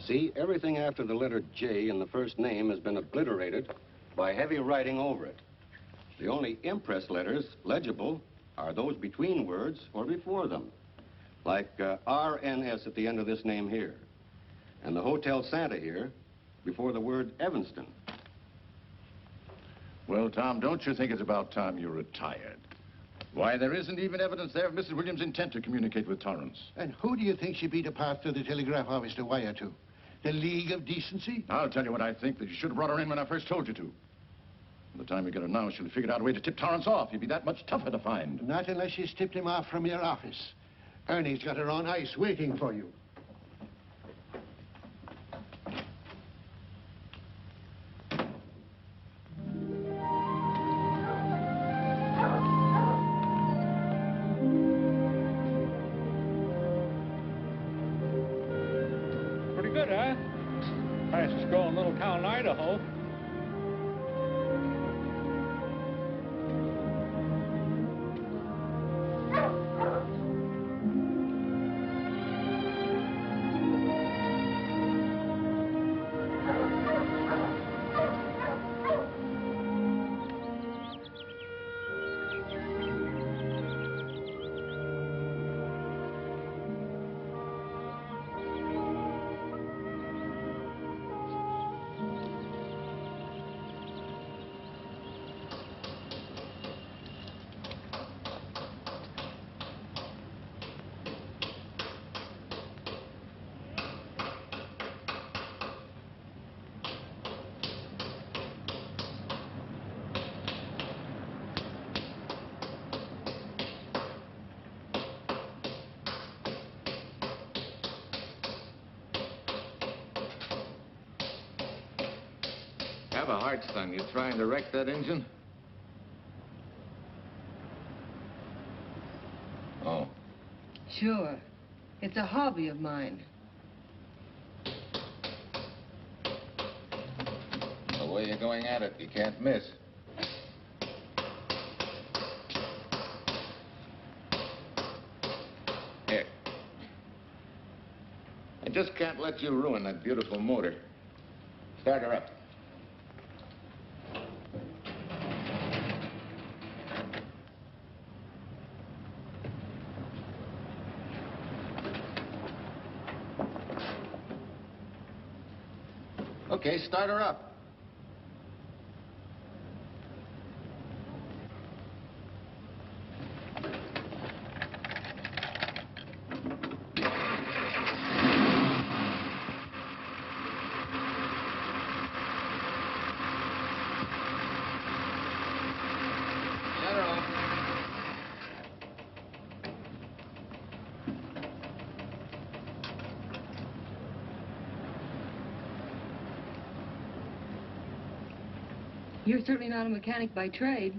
[SPEAKER 17] See, everything after the letter J in the first name has been obliterated by heavy writing over it. The only impress letters legible are those between words or before them, like RNS at the end of this name here, and the Hotel Santa here before the word Evanston.
[SPEAKER 4] Well, Tom, don't you think it's about time you retired? Why, there isn't even evidence there of Mrs. Williams' intent to communicate with Torrance.
[SPEAKER 13] And who do you think she beat a path to the telegraph office to wire to? The League of Decency?
[SPEAKER 4] I'll tell you what I think, that you should have brought her in when I first told you to. By the time we get her now, she'll have figured out a way to tip Torrance off. He'd be that much tougher to find.
[SPEAKER 13] Not unless she's tipped him off from your office. Ernie's got her on ice waiting for you.
[SPEAKER 18] Pretty good, huh? Fastest growing little town in Idaho.
[SPEAKER 4] Have a heart, son. You trying to wreck that engine? Oh.
[SPEAKER 19] Sure. It's a hobby of mine.
[SPEAKER 4] The way you're going at it, you can't miss. Here. I just can't let you ruin that beautiful motor. Start her up. Okay, start her up. Shut her off.
[SPEAKER 19] You're certainly not a mechanic by trade.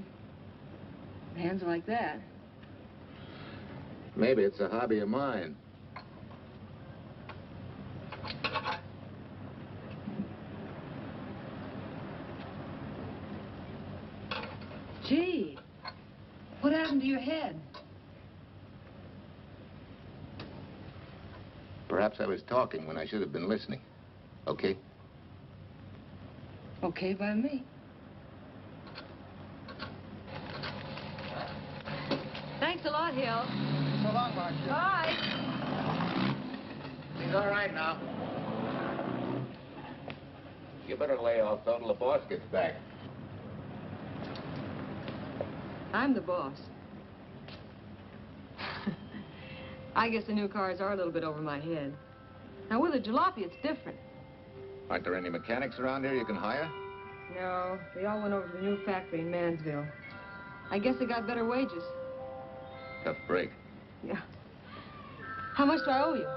[SPEAKER 19] Hands like that.
[SPEAKER 4] Maybe it's a hobby of mine.
[SPEAKER 19] Gee, what happened to your head?
[SPEAKER 4] Perhaps I was talking when I should have been listening. Okay?
[SPEAKER 19] Okay by me. Thanks a lot, Hill.
[SPEAKER 2] So long, Marcia.
[SPEAKER 19] Bye.
[SPEAKER 2] He's all right now.
[SPEAKER 4] You better lay off till the boss gets back.
[SPEAKER 19] I'm the boss. I guess the new cars are a little bit over my head. Now, with a jalopy, it's different.
[SPEAKER 4] Aren't there any mechanics around here you can hire?
[SPEAKER 19] No, they all went over to the new factory in Mansville. I guess they got better wages.
[SPEAKER 4] Tough break.
[SPEAKER 19] Yeah. How much do I owe you?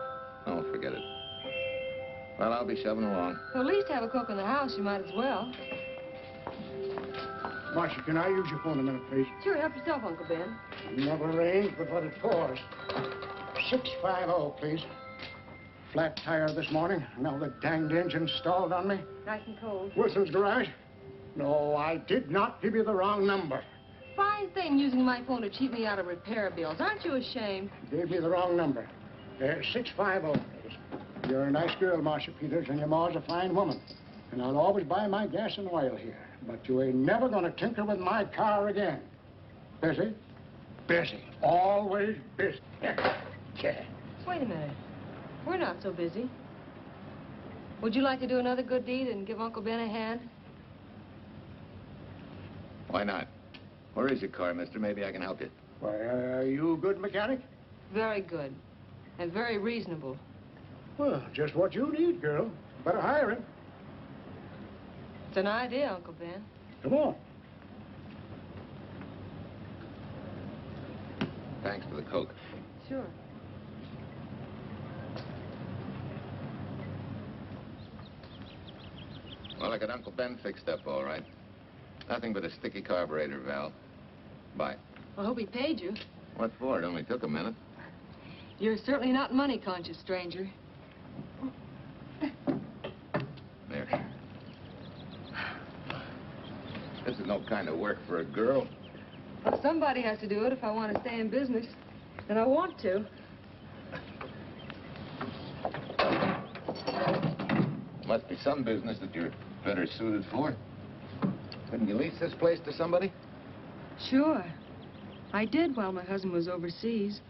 [SPEAKER 4] Oh, forget it. Well, I'll be shoving along.
[SPEAKER 19] Well, at least have a cook in the house. You might as well.
[SPEAKER 13] Marcia, can I use your phone a minute, please?
[SPEAKER 19] Sure, help yourself, Uncle Ben.
[SPEAKER 13] Never rains but what it pours. 650, please. Flat tire this morning. Now the danged engine stalled on me.
[SPEAKER 19] Nice and cold.
[SPEAKER 13] Wilson's garage? No, I did not give you the wrong number.
[SPEAKER 19] Fine thing using my phone to cheat me out of repair bills. Aren't you ashamed?
[SPEAKER 13] You gave me the wrong number. 650, please. You're a nice girl, Marcia Peters, and your ma's a fine woman. And I'll always buy my gas and oil here. But you ain't never gonna tinker with my car again. Busy? Busy. Always busy. Yeah.
[SPEAKER 19] Wait a minute. We're not so busy. Would you like to do another good deed and give Uncle Ben a hand?
[SPEAKER 4] Why not? Where is your car, mister? Maybe I can help you.
[SPEAKER 13] Why, are you a good mechanic?
[SPEAKER 19] Very good. And very reasonable.
[SPEAKER 13] Well, just what you need, girl. Better hire him.
[SPEAKER 19] It's an idea, Uncle Ben.
[SPEAKER 13] Come on.
[SPEAKER 10] Thanks for the Coke.
[SPEAKER 19] Sure.
[SPEAKER 4] Well, I got Uncle Ben fixed up all right. Nothing but a sticky carburetor valve. Bye.
[SPEAKER 19] I hope he paid you.
[SPEAKER 4] What for? It only took a minute.
[SPEAKER 19] You're certainly not money conscious, stranger.
[SPEAKER 4] There. This is no kind of work for a girl.
[SPEAKER 19] Well, somebody has to do it if I want to stay in business. And I want to.
[SPEAKER 4] Must be some business that you're better suited for. Couldn't you lease this place to somebody?
[SPEAKER 19] Sure. I did while my husband was overseas.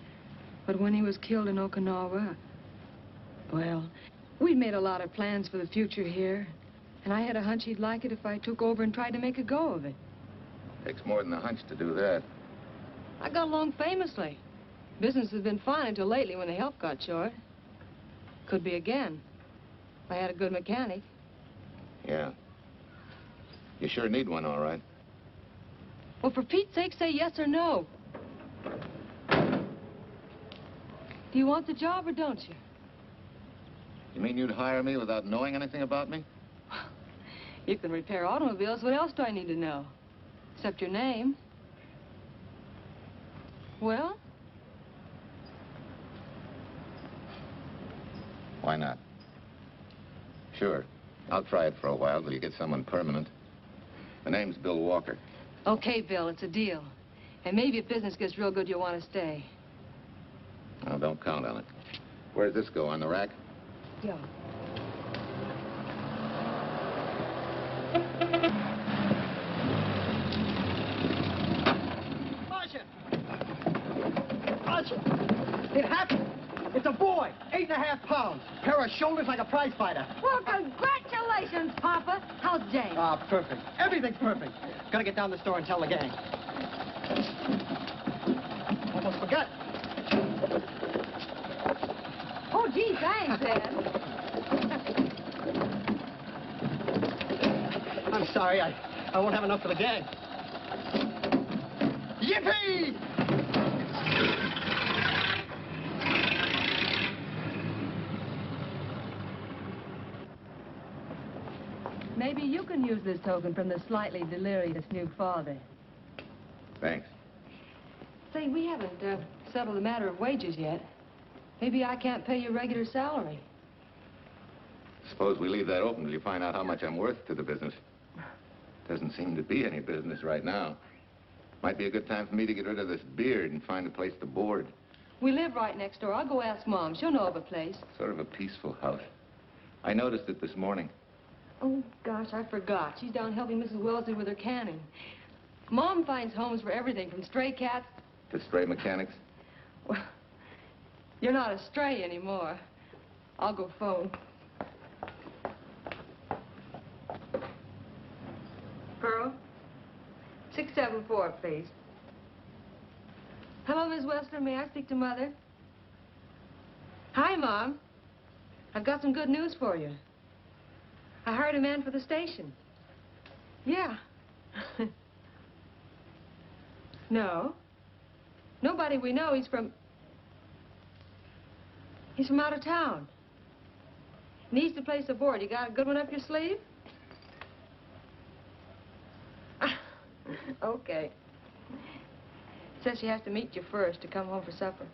[SPEAKER 19] But when he was killed in Okinawa, well, we'd made a lot of plans for the future here. And I had a hunch he'd like it if I took over and tried to make a go of it.
[SPEAKER 4] Takes more than a hunch to do that.
[SPEAKER 19] I got along famously. Business has been fine until lately when the help got short. Could be again. I had a good mechanic.
[SPEAKER 4] Yeah. You sure need one, all right.
[SPEAKER 19] Well, for Pete's sake, say yes or no. Do you want the job or don't you?
[SPEAKER 4] You mean you'd hire me without knowing anything about me?
[SPEAKER 19] You can repair automobiles. What else do I need to know? Except your name. Well?
[SPEAKER 4] Why not? Sure. I'll try it for a while till you get someone permanent. The name's Bill Walker.
[SPEAKER 19] Okay, Bill, it's a deal. And maybe if business gets real good, you'll want to stay.
[SPEAKER 4] Oh, don't count on it. Where does this go, on the rack?
[SPEAKER 19] Yeah.
[SPEAKER 20] It happened. It's a boy, 8.5 pounds. Pair of shoulders like a prize fighter.
[SPEAKER 19] Well, congratulations, Papa. How's Jane?
[SPEAKER 20] Ah, perfect. Everything's perfect. Gotta get down to the store and tell the gang. Almost forgot.
[SPEAKER 19] Oh, gee, thanks, Ed.
[SPEAKER 20] I'm sorry, I won't have enough for the gang. Yippee!
[SPEAKER 19] Maybe you can use this token from the slightly delirious new father.
[SPEAKER 4] Thanks.
[SPEAKER 19] Say, we haven't settled the matter of wages yet. Maybe I can't pay you regular salary.
[SPEAKER 4] Suppose we leave that open till you find out how much I'm worth to the business. Doesn't seem to be any business right now. Might be a good time for me to get rid of this beard and find a place to board.
[SPEAKER 19] We live right next door. I'll go ask Mom. She'll know of a place.
[SPEAKER 4] Sort of a peaceful house. I noticed it this morning.
[SPEAKER 19] Oh, gosh, I forgot. She's down helping Mrs. Wellesley with her canning. Mom finds homes for everything from stray cats...
[SPEAKER 4] To stray mechanics?
[SPEAKER 19] Well, you're not a stray anymore. I'll go phone. Pearl? 674, please. Hello, Miss Wessler. May I speak to Mother? Hi, Mom. I've got some good news for you. I hired a man for the station. Yeah. No. Nobody we know. He's from out of town. Needs to place a board. You got a good one up your sleeve? Okay. Says she has to meet you first to come home for supper.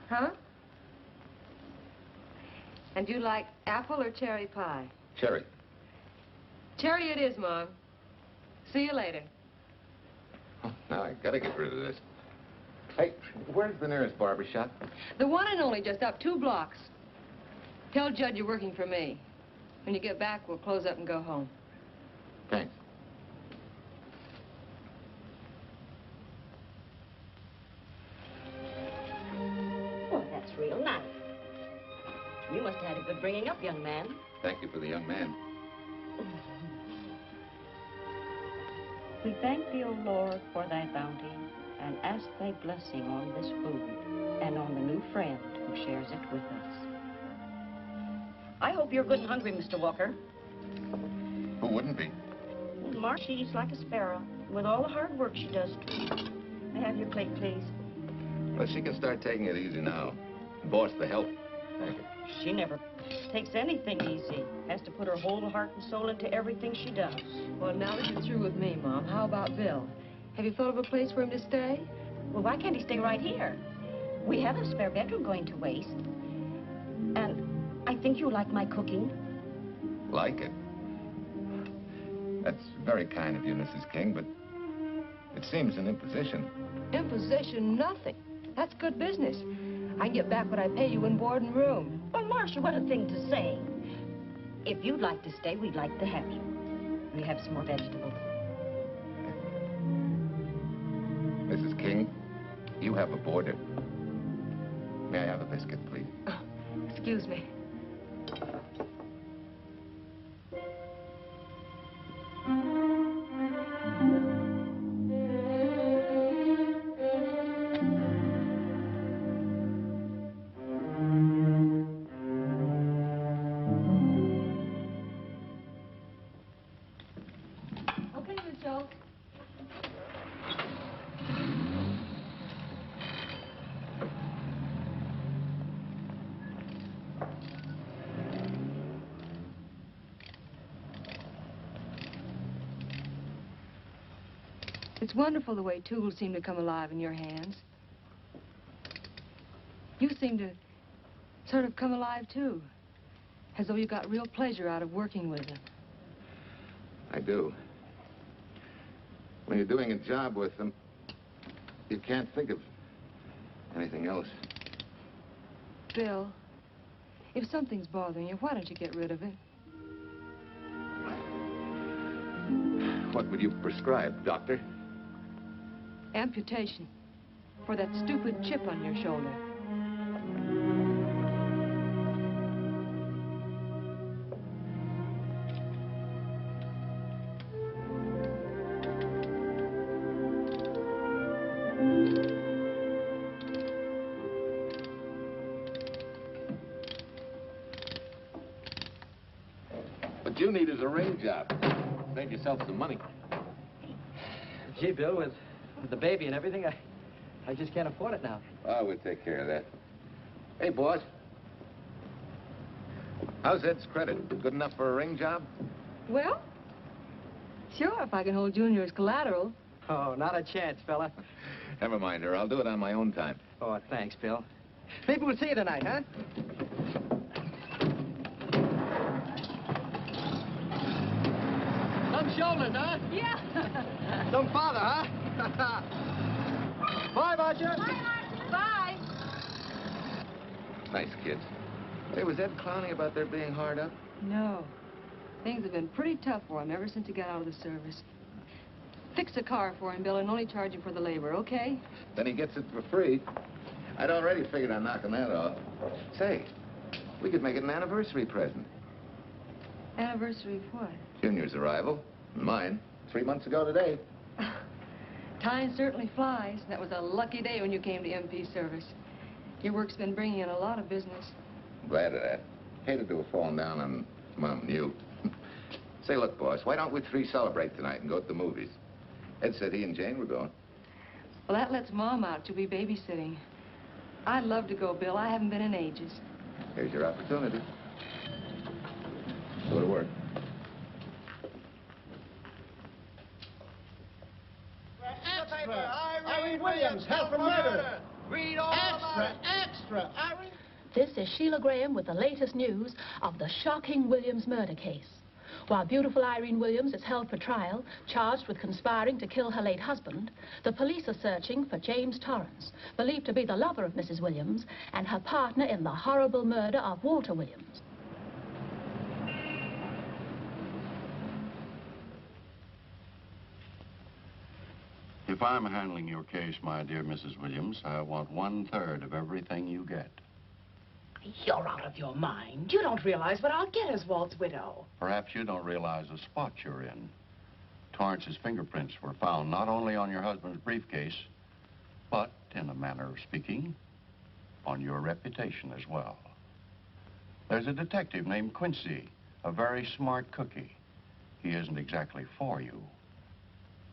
[SPEAKER 19] Huh? And you like apple or cherry pie?
[SPEAKER 4] Cherry.
[SPEAKER 19] Cherry it is, Mom. See you later.
[SPEAKER 4] Oh, now I gotta get rid of this. Hey, where's the nearest barber shop?
[SPEAKER 19] The one and only, just up 2 blocks. Tell Judd you're working for me. When you get back, we'll close up and go home.
[SPEAKER 4] Thanks.
[SPEAKER 12] Oh, that's real nice. You must have had a good bringing up, young man.
[SPEAKER 4] Thank you for the young man.
[SPEAKER 21] We thank thee, O Lord, for thy bounty, and ask thy blessing on this food and on the new friend who shares it with us.
[SPEAKER 9] I hope you're good and hungry, Mr. Walker.
[SPEAKER 4] Who wouldn't be?
[SPEAKER 21] Well, Marsh eats like a sparrow, with all the hard work she does. May I have your plate, please?
[SPEAKER 4] Well, she can start taking it easy now. Boss, the help. Thank you.
[SPEAKER 21] She never takes anything easy. Has to put her whole heart and soul into everything she does.
[SPEAKER 19] Well, now that you're through with me, Mom, how about Bill? Have you thought of a place for him to stay?
[SPEAKER 21] Well, why can't he stay right here? We have a spare bedroom going to waste. And I think you like my cooking.
[SPEAKER 4] Like it? That's very kind of you, Mrs. King, but it seems an imposition.
[SPEAKER 19] Imposition, nothing. That's good business. I can get back what I pay you in board and room.
[SPEAKER 21] Well, Marcia, what a thing to say. If you'd like to stay, we'd like to have you. We have some more vegetables.
[SPEAKER 4] Mrs. King, you have a boarder. May I have a biscuit, please?
[SPEAKER 19] Oh, excuse me. It's wonderful the way tools seem to come alive in your hands. You seem to sort of come alive, too. As though you got real pleasure out of working with them.
[SPEAKER 4] I do. When you're doing a job with them, you can't think of anything else.
[SPEAKER 19] Bill, if something's bothering you, why don't you get rid of it?
[SPEAKER 4] What would you prescribe, doctor?
[SPEAKER 19] Amputation. For that stupid chip on your shoulder.
[SPEAKER 4] What you need is a ring job. Save yourself some money.
[SPEAKER 20] Gee, Bill, with the baby and everything, I just can't afford it now.
[SPEAKER 4] Oh, we'll take care of that. Hey, boss. How's Ed's credit? Good enough for a ring job?
[SPEAKER 19] Well, sure, if I can hold Junior as collateral.
[SPEAKER 20] Oh, not a chance, fella.
[SPEAKER 4] Never mind her. I'll do it on my own time.
[SPEAKER 20] Oh, thanks, Bill. Maybe we'll see you tonight, huh? Some shoulders, huh?
[SPEAKER 21] Yeah.
[SPEAKER 20] Some father, huh? Bye, Marcia.
[SPEAKER 21] Bye, Marcia. Bye.
[SPEAKER 4] Nice kids. Hey, was Ed clowning about their being hard up?
[SPEAKER 19] No. Things have been pretty tough for him ever since he got out of the service. Fix a car for him, Bill, and only charge him for the labor, okay?
[SPEAKER 4] Then he gets it for free. I'd already figured on knocking that off. Say, we could make it an anniversary present.
[SPEAKER 19] Anniversary of what?
[SPEAKER 4] Junior's arrival, and mine, 3 months ago today.
[SPEAKER 19] Time certainly flies. That was a lucky day when you came to MP service. Your work's been bringing in a lot of business.
[SPEAKER 4] Glad of that. Hated to have fallen down on Mom and you. Say, look, boss, why don't we three celebrate tonight and go to the movies? Ed said he and Jane were going.
[SPEAKER 19] Well, that lets Mom out. She'll be babysitting. I'd love to go, Bill. I haven't been in ages.
[SPEAKER 4] Here's your opportunity. Go to work.
[SPEAKER 13] Extra! Irene Williams, held for murder! Read all extra! Irene...
[SPEAKER 22] This is Sheila Graham with the latest news of the shocking Williams murder case. While beautiful Irene Williams is held for trial, charged with conspiring to kill her late husband, the police are searching for James Torrance, believed to be the lover of Mrs. Williams and her partner in the horrible murder of Walter Williams.
[SPEAKER 17] If I'm handling your case, my dear Mrs. Williams, I want 1/3 of everything you get.
[SPEAKER 9] You're out of your mind. You don't realize what I'll get as Walt's widow.
[SPEAKER 17] Perhaps you don't realize the spot you're in. Torrance's fingerprints were found not only on your husband's briefcase,
[SPEAKER 1] but, in a manner of speaking, on your reputation as well. There's a detective named Quincy, a very smart cookie. He isn't exactly for you.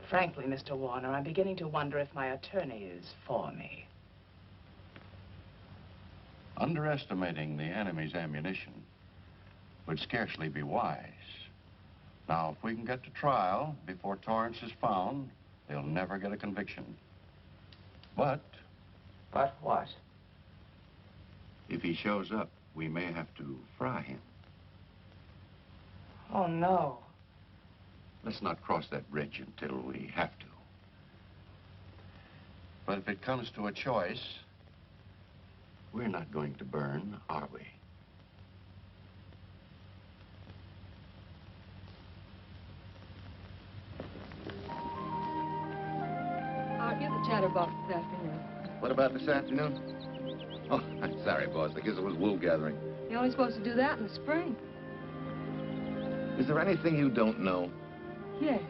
[SPEAKER 9] Frankly, Mr. Warner, I'm beginning to wonder if my attorney is for me.
[SPEAKER 1] Underestimating the enemy's ammunition would scarcely be wise. Now, if we can get to trial before Torrance is found, they'll never get a conviction. But...
[SPEAKER 9] But what?
[SPEAKER 1] If he shows up, we may have to fry him.
[SPEAKER 9] Oh, no.
[SPEAKER 1] Let's not cross that bridge until we have to. But if it comes to a choice, we're not going to burn, are we?
[SPEAKER 19] Aren't you the chatterbox this afternoon?
[SPEAKER 4] What about this afternoon? Oh, I'm sorry, boss. I guess it was wool gathering.
[SPEAKER 19] You're only supposed to do that in the spring.
[SPEAKER 4] Is there anything you don't know?
[SPEAKER 19] Yes.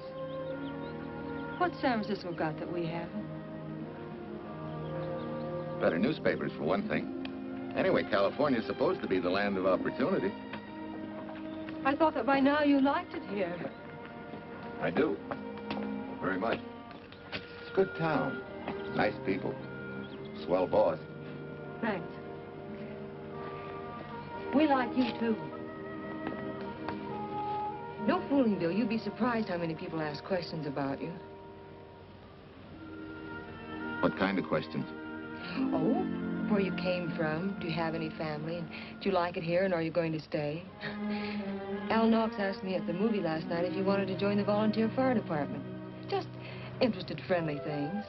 [SPEAKER 19] What's San Francisco got that we haven't?
[SPEAKER 4] Better newspapers, for one thing. Anyway, California's supposed to be the land of opportunity.
[SPEAKER 19] I thought that by now you liked it here.
[SPEAKER 4] I do. Very much. It's a good town. Nice people. Swell boss.
[SPEAKER 19] Thanks. We like you, too. No fooling, Bill. You'd be surprised how many people ask questions about you.
[SPEAKER 4] What kind of questions?
[SPEAKER 19] Oh, where you came from, do you have any family, and do you like it here, and are you going to stay? Al Knox asked me at the movie last night if you wanted to join the volunteer fire department. Just interested, friendly things.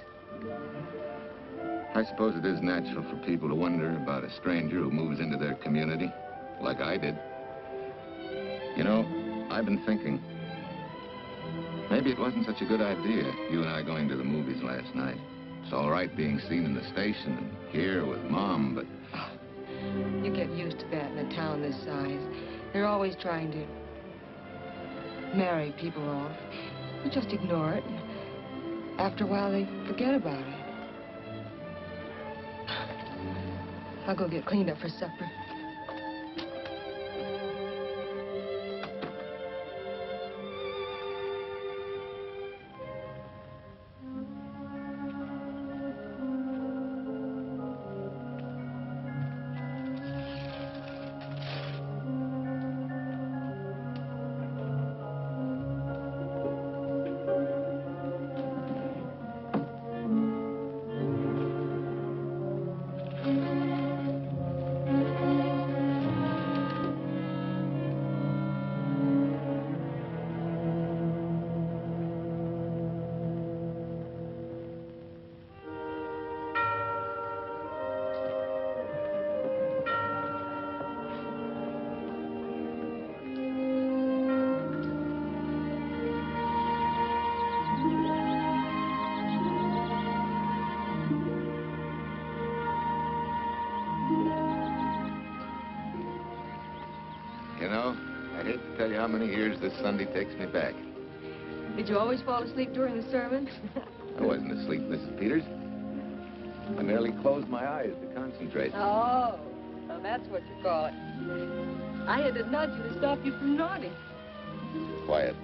[SPEAKER 4] I suppose it is natural for people to wonder about a stranger who moves into their community, like I did. You know, I've been thinking, maybe it wasn't such a good idea, you and I going to the movies last night. It's all right being seen in the station and here with Mom, but...
[SPEAKER 19] Oh, you get used to that in a town this size. They're always trying to marry people off. You just ignore it, and after a while they forget about it. I'll go get cleaned up for supper.
[SPEAKER 4] You know, I hate to tell you how many years this Sunday takes me back.
[SPEAKER 19] Did you always fall asleep during the sermon?
[SPEAKER 4] I wasn't asleep, Mrs. Peters. I merely closed my eyes to concentrate.
[SPEAKER 19] Oh, so that's what you call it. I had to nudge you to stop you from nodding.
[SPEAKER 4] Quiet.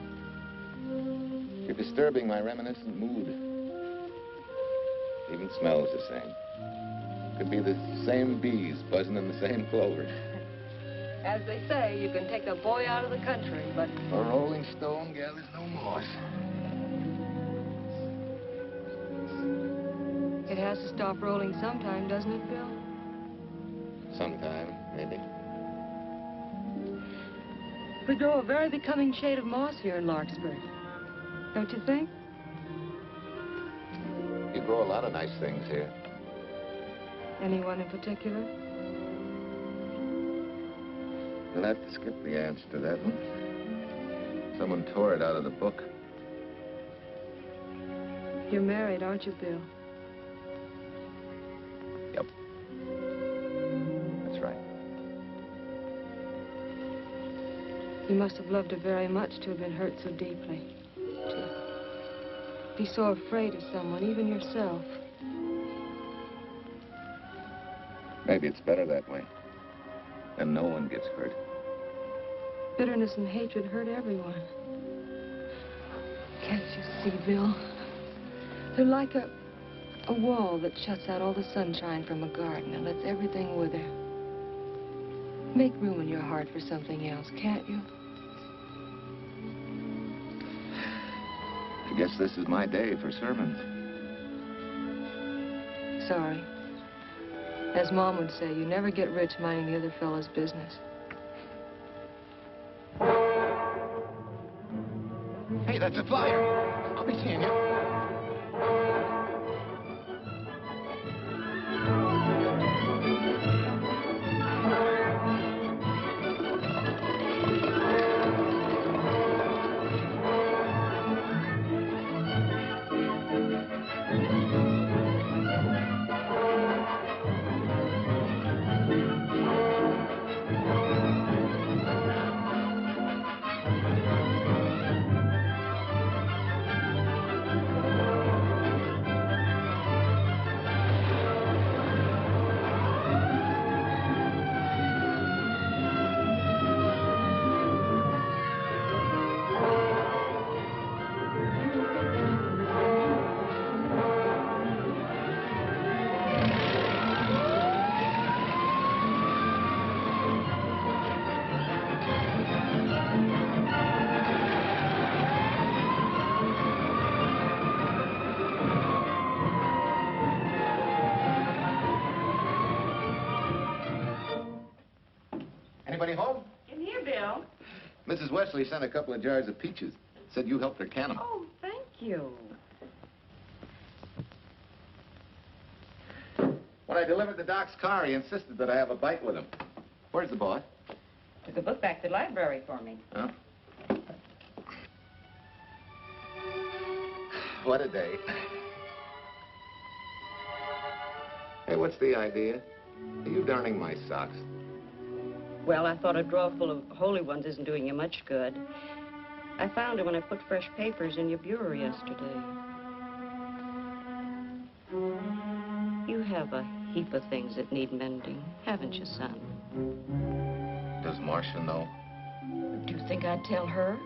[SPEAKER 4] You're disturbing my reminiscent mood. Even smells the same. Could be the same bees buzzing in the same clover.
[SPEAKER 19] As they say, you can take a boy out of the country, but...
[SPEAKER 4] A rolling stone gathers no moss.
[SPEAKER 19] It has to stop rolling sometime, doesn't it, Bill?
[SPEAKER 4] Sometime, maybe.
[SPEAKER 19] We grow a very becoming shade of moss here in Larkspur. Don't you think?
[SPEAKER 4] You grow a lot of nice things here.
[SPEAKER 19] Anyone in particular?
[SPEAKER 4] You'll have to skip the answer to that one. Someone tore it out of the book.
[SPEAKER 19] You're married, aren't you, Bill?
[SPEAKER 4] Yep. That's right.
[SPEAKER 19] You must have loved her very much to have been hurt so deeply. To be so afraid of someone, even yourself.
[SPEAKER 4] Maybe it's better that way. Then no one gets hurt.
[SPEAKER 19] Bitterness and hatred hurt everyone. Can't you see, Bill? They're like a wall that shuts out all the sunshine from a garden and lets everything wither. Make room in your heart for something else, can't you?
[SPEAKER 4] I guess this is my day for sermons.
[SPEAKER 19] Sorry. As Mom would say, you never get rich minding the other fellow's business.
[SPEAKER 4] Hey, that's a flyer. I'll be seeing you. Anybody home?
[SPEAKER 21] In here, Bill.
[SPEAKER 4] Mrs. Wesley sent a couple of jars of peaches. Said you helped her can them.
[SPEAKER 21] Oh, thank you.
[SPEAKER 4] When I delivered the doc's car, he insisted that I have a bite with him. Where's the boy?
[SPEAKER 21] Took a book back to the library for me.
[SPEAKER 4] Huh? What a day. Hey, what's the idea? Are you darning my socks?
[SPEAKER 21] Well, I thought a drawer full of holy ones isn't doing you much good. I found it when I put fresh papers in your bureau yesterday. You have a heap of things that need mending, haven't you, son?
[SPEAKER 4] Does Marcia know?
[SPEAKER 21] Do you think I'd tell her?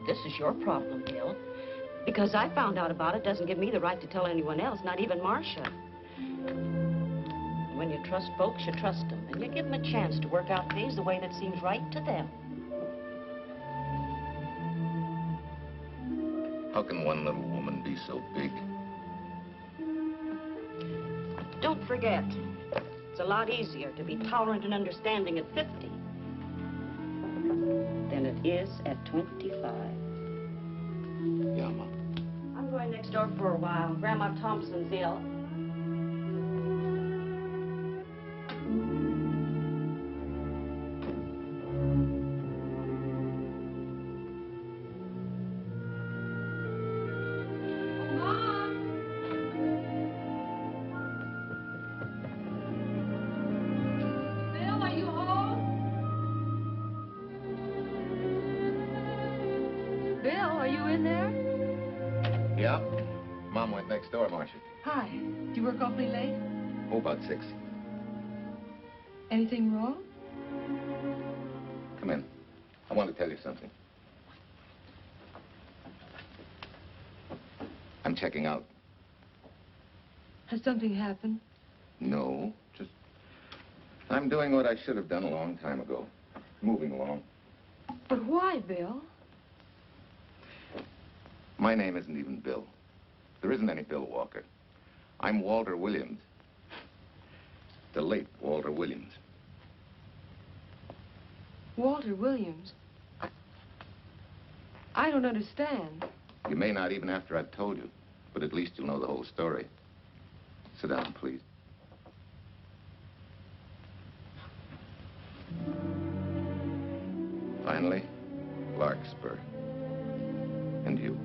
[SPEAKER 21] This is your problem, Bill. Because I found out about it doesn't give me the right to tell anyone else, not even Marcia. When you trust folks, you trust them, and you give them a chance to work out things the way that seems right to them.
[SPEAKER 4] How can one little woman be so big?
[SPEAKER 21] Don't forget, it's a lot easier to be tolerant and understanding at 50 than it is at 25.
[SPEAKER 4] Yeah, Mom.
[SPEAKER 21] I'm going next door for a while. Grandma Thompson's ill.
[SPEAKER 4] Yeah? Mom went next door, Marcia.
[SPEAKER 19] Hi. Do you work awfully late?
[SPEAKER 4] Oh, about 6.
[SPEAKER 19] Anything wrong?
[SPEAKER 4] Come in. I want to tell you something. I'm checking out.
[SPEAKER 19] Has something happened?
[SPEAKER 4] No, just... I'm doing what I should have done a long time ago. Moving along.
[SPEAKER 19] But why, Bill?
[SPEAKER 4] My name isn't even Bill. There isn't any Bill Walker. I'm Walter Williams. The late Walter Williams.
[SPEAKER 19] Walter Williams? I don't understand.
[SPEAKER 4] You may not even after I've told you, but at least you'll know the whole story. Sit down, please. Finally, Larkspur. And you.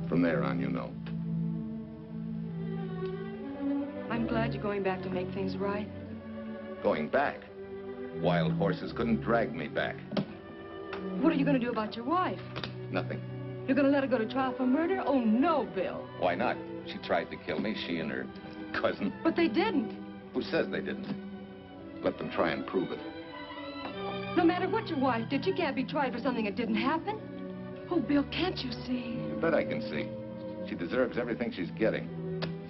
[SPEAKER 4] From there on, you know.
[SPEAKER 19] I'm glad you're going back to make things right.
[SPEAKER 4] Going back? Wild horses couldn't drag me back.
[SPEAKER 19] What are you going to do about your wife?
[SPEAKER 4] Nothing.
[SPEAKER 19] You're going to let her go to trial for murder? Oh, no, Bill.
[SPEAKER 4] Why not? She tried to kill me, she and her cousin.
[SPEAKER 19] But they didn't.
[SPEAKER 4] Who says they didn't? Let them try and prove it.
[SPEAKER 19] No matter what your wife did, she can't be tried for something that didn't happen. Oh, Bill, can't you see?
[SPEAKER 4] You bet I can see. She deserves everything she's getting.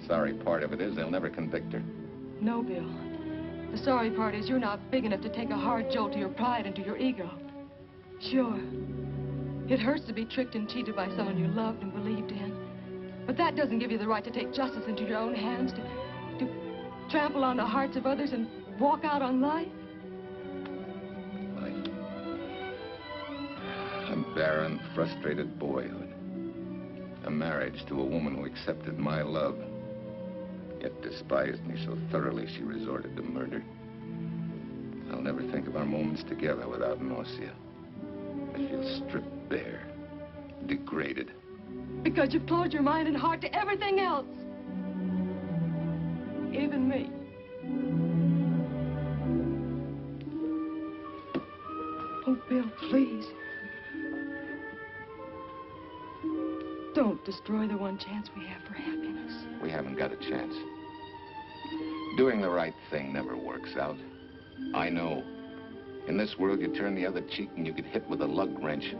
[SPEAKER 4] Sorry part of it is they'll never convict her.
[SPEAKER 19] No, Bill. The sorry part is you're not big enough to take a hard jolt to your pride and to your ego. Sure. It hurts to be tricked and cheated by someone you loved and believed in. But that doesn't give you the right to take justice into your own hands, to trample on the hearts of others and walk out on life.
[SPEAKER 4] A barren, frustrated boyhood. A marriage to a woman who accepted my love, yet despised me so thoroughly she resorted to murder. I'll never think of our moments together without nausea. I feel stripped bare, degraded.
[SPEAKER 19] Because you've closed your mind and heart to everything else. Even me. Oh, Bill, please. Don't destroy the one chance we have for happiness.
[SPEAKER 4] We haven't got a chance. Doing the right thing never works out. I know. In this world, you turn the other cheek and you get hit with a lug wrench.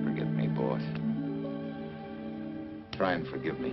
[SPEAKER 4] Forget me, boss. Try and forgive me.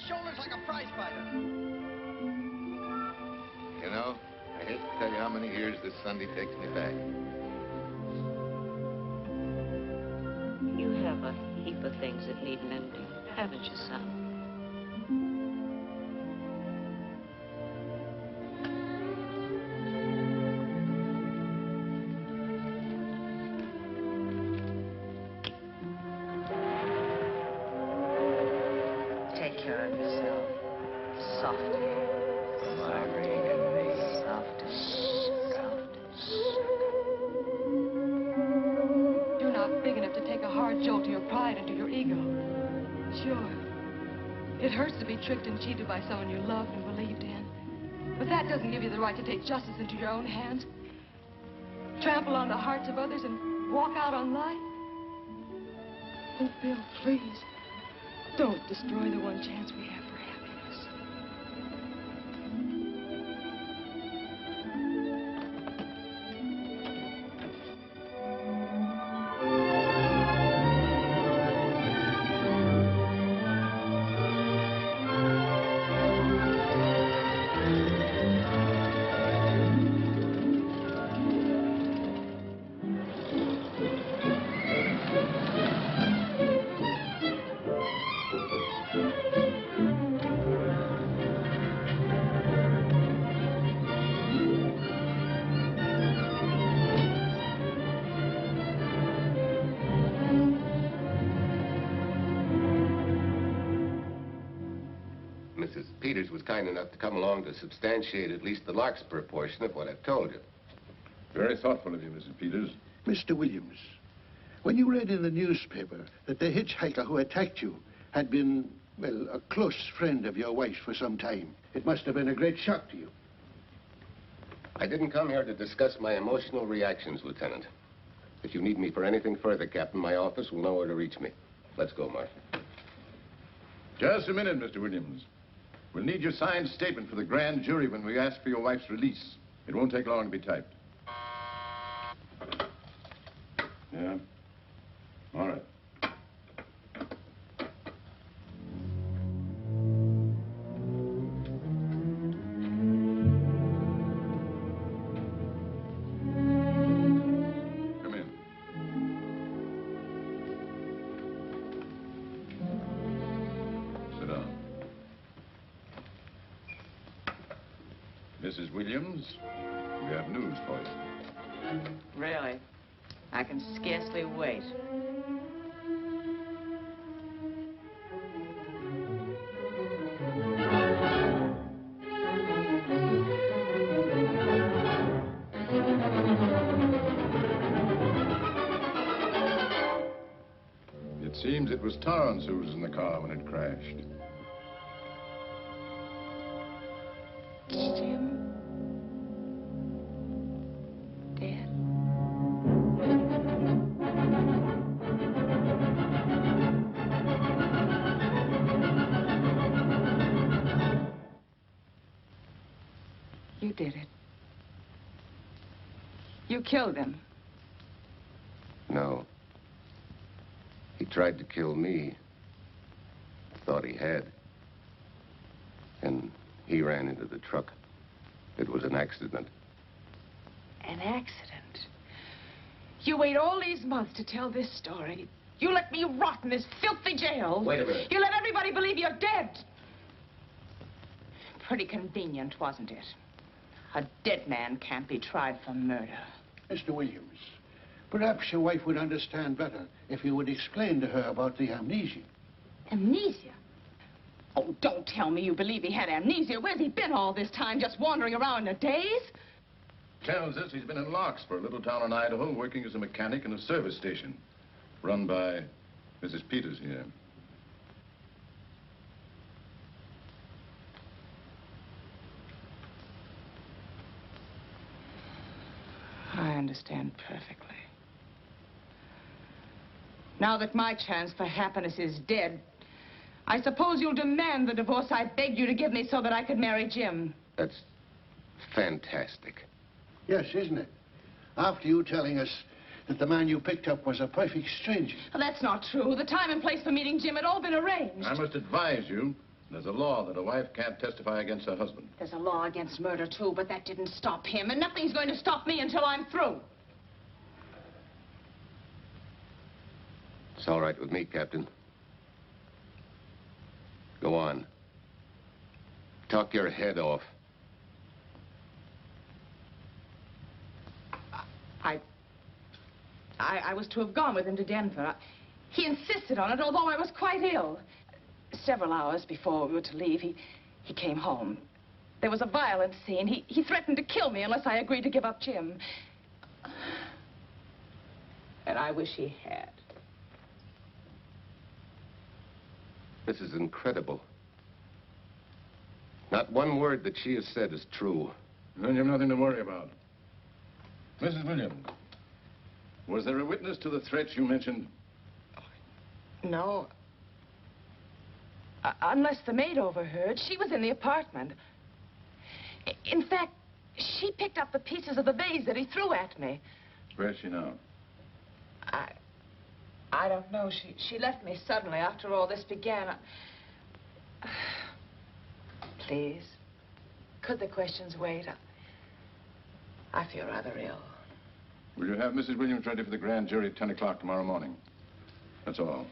[SPEAKER 20] Shoulders like a prize fighter.
[SPEAKER 4] You know, I hate to tell you how many years this Sunday takes me back.
[SPEAKER 21] You have a heap of things that need mending, haven't you, son?
[SPEAKER 9] Take care of yourself. Softly.
[SPEAKER 19] You're not big enough to take a hard jolt to your pride and to your ego. Sure. It hurts to be tricked and cheated by someone you loved and believed in. But that doesn't give you the right to take justice into your own hands. Trample on the hearts of others and walk out on life. Oh, Bill, please. Don't destroy the one chance we have for happiness.
[SPEAKER 10] Mrs. Peters was kind enough to come along to substantiate at least the Larkspur portion of what I've told you.
[SPEAKER 3] Very thoughtful of you, Mrs. Peters.
[SPEAKER 13] Mr. Williams, when you read in the newspaper that the hitchhiker who attacked you had been, well, a close friend of your wife's for some time, it must have been a great shock to you.
[SPEAKER 10] I didn't come here to discuss my emotional reactions, Lieutenant. If you need me for anything further, Captain, my office will know where to reach me. Let's go, Marshal.
[SPEAKER 3] Just a minute, Mr. Williams. We'll need your signed statement for the grand jury when we ask for your wife's release. It won't take long to be typed. Yeah? All right. Come in. Sit down. Mrs. Williams, we have news for you.
[SPEAKER 9] Really? I can scarcely wait.
[SPEAKER 3] It seems it was Torrance who was in the car when it crashed.
[SPEAKER 9] Jim? Dead? You did it. You killed him.
[SPEAKER 10] No. He tried to kill me. Thought he had. And he ran into the truck. It was an accident.
[SPEAKER 9] An accident? You wait all these months to tell this story. You let me rot in this filthy jail.
[SPEAKER 10] Wait a minute.
[SPEAKER 9] You let everybody believe you're dead. Pretty convenient, wasn't it? A dead man can't be tried for murder.
[SPEAKER 13] Mr. Williams, perhaps your wife would understand better if you would explain to her about the amnesia.
[SPEAKER 9] Amnesia? Oh, don't tell me you believe he had amnesia. Where's he been all this time, just wandering around in a daze?
[SPEAKER 3] Tells us he's been in Larks for a little town in Idaho, working as a mechanic in a service station, run by Mrs. Peters here.
[SPEAKER 9] I understand perfectly. Now that my chance for happiness is dead, I suppose you'll demand the divorce I begged you to give me so that I could marry Jim.
[SPEAKER 10] That's fantastic.
[SPEAKER 13] Yes, isn't it? After you telling us that the man you picked up was a perfect stranger.
[SPEAKER 9] Well, that's not true. The time and place for meeting Jim had all been arranged.
[SPEAKER 3] I must advise you, there's a law that a wife can't testify against her husband.
[SPEAKER 9] There's a law against murder, too, but that didn't stop him, and nothing's going to stop me until I'm through.
[SPEAKER 10] It's all right with me, Captain. Go on. Talk your head off.
[SPEAKER 9] I was to have gone with him to Denver. He insisted on it, although I was quite ill. Several hours before we were to leave, he came home. There was a violent scene. He threatened to kill me unless I agreed to give up Jim. And I wish he had.
[SPEAKER 10] This is incredible. Not one word that she has said is true.
[SPEAKER 3] Then you've nothing to worry about. Mrs. Williams, was there a witness to the threats you mentioned?
[SPEAKER 9] No. Unless the maid overheard. She was in the apartment. In fact, she picked up the pieces of the vase that he threw at me.
[SPEAKER 3] Where's she now?
[SPEAKER 9] I don't know. She left me suddenly after all this began. Please, could the questions wait? I feel rather ill.
[SPEAKER 3] Will you have Mrs. Williams ready for the grand jury at 10 o'clock tomorrow morning? That's all.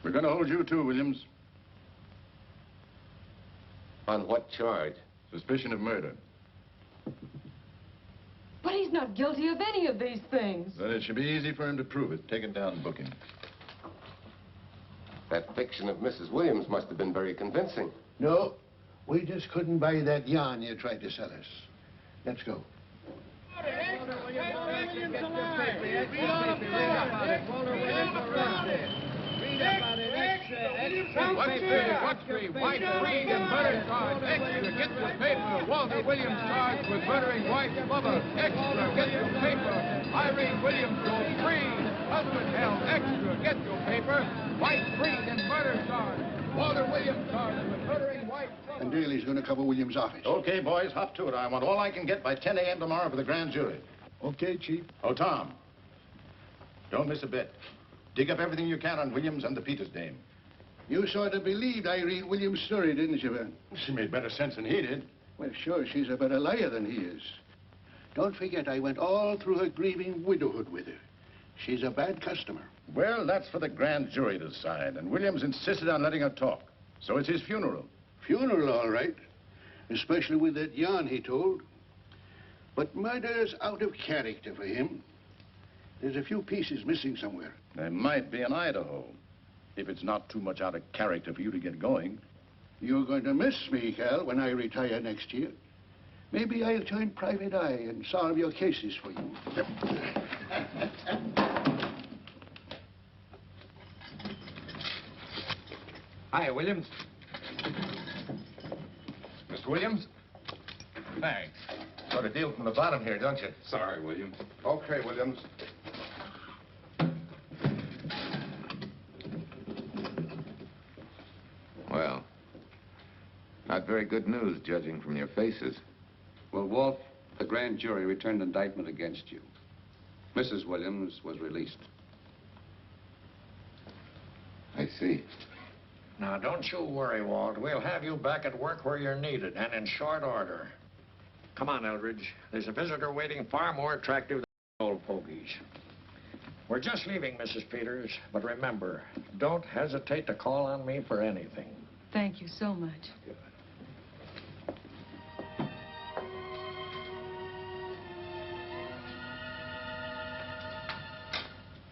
[SPEAKER 3] We're going to hold you too, Williams.
[SPEAKER 10] On what charge?
[SPEAKER 3] Suspicion of murder.
[SPEAKER 19] But he's not guilty of any of these things.
[SPEAKER 3] Then it should be easy for him to prove it. Take it down and book him.
[SPEAKER 10] That fiction of Mrs. Williams must have been very convincing.
[SPEAKER 13] No, we just couldn't buy that yarn you tried to sell us. Let's go.
[SPEAKER 18] What's the White Freed and murder charge? Extra, get your paper. Walter Williams charged with murdering wife's lover. Extra, get your paper. Irene Williams goes free. Husband held. Extra, get your paper. White Freed and murder charge. Walter Williams charged with murdering wife's lover.
[SPEAKER 13] And Daly's going to cover Williams' office.
[SPEAKER 3] Okay, boys, hop to it. I want all I can get by 10 a.m. tomorrow for the grand jury.
[SPEAKER 13] Okay, Chief.
[SPEAKER 3] Oh, Tom, don't miss a bit. Dig up everything you can on Williams and the Peters dame.
[SPEAKER 13] You sort of believed Irene Williams' story, didn't you, Ben?
[SPEAKER 3] She made better sense than he did.
[SPEAKER 13] Well, sure, she's a better liar than he is. Don't forget, I went all through her grieving widowhood with her. She's a bad customer.
[SPEAKER 3] Well, that's for the grand jury to decide, and Williams insisted on letting her talk. So it's his funeral.
[SPEAKER 13] Funeral, all right. Especially with that yarn he told. But murder's out of character for him. There's a few pieces missing somewhere.
[SPEAKER 3] There might be in Idaho, if it's not too much out of character for you to get going.
[SPEAKER 13] You're going to miss me, Cal, when I retire next year. Maybe I'll join Private Eye and solve your cases for you.
[SPEAKER 7] Hi, Williams. Mr. Williams? Thanks. Got a deal from the bottom here, don't you? Sorry, Williams.
[SPEAKER 3] Okay, Williams.
[SPEAKER 10] Well, not very good news, judging from your faces.
[SPEAKER 17] Well, Walt, the grand jury returned indictment against you. Mrs. Williams was released.
[SPEAKER 10] I see.
[SPEAKER 6] Now, don't you worry, Walt. We'll have you back at work where you're needed, and in short order. Come on, Eldridge. There's a visitor waiting far more attractive than old fogies. We're just leaving, Mrs. Peters, but remember, don't hesitate to call on me for anything.
[SPEAKER 19] Thank you so much.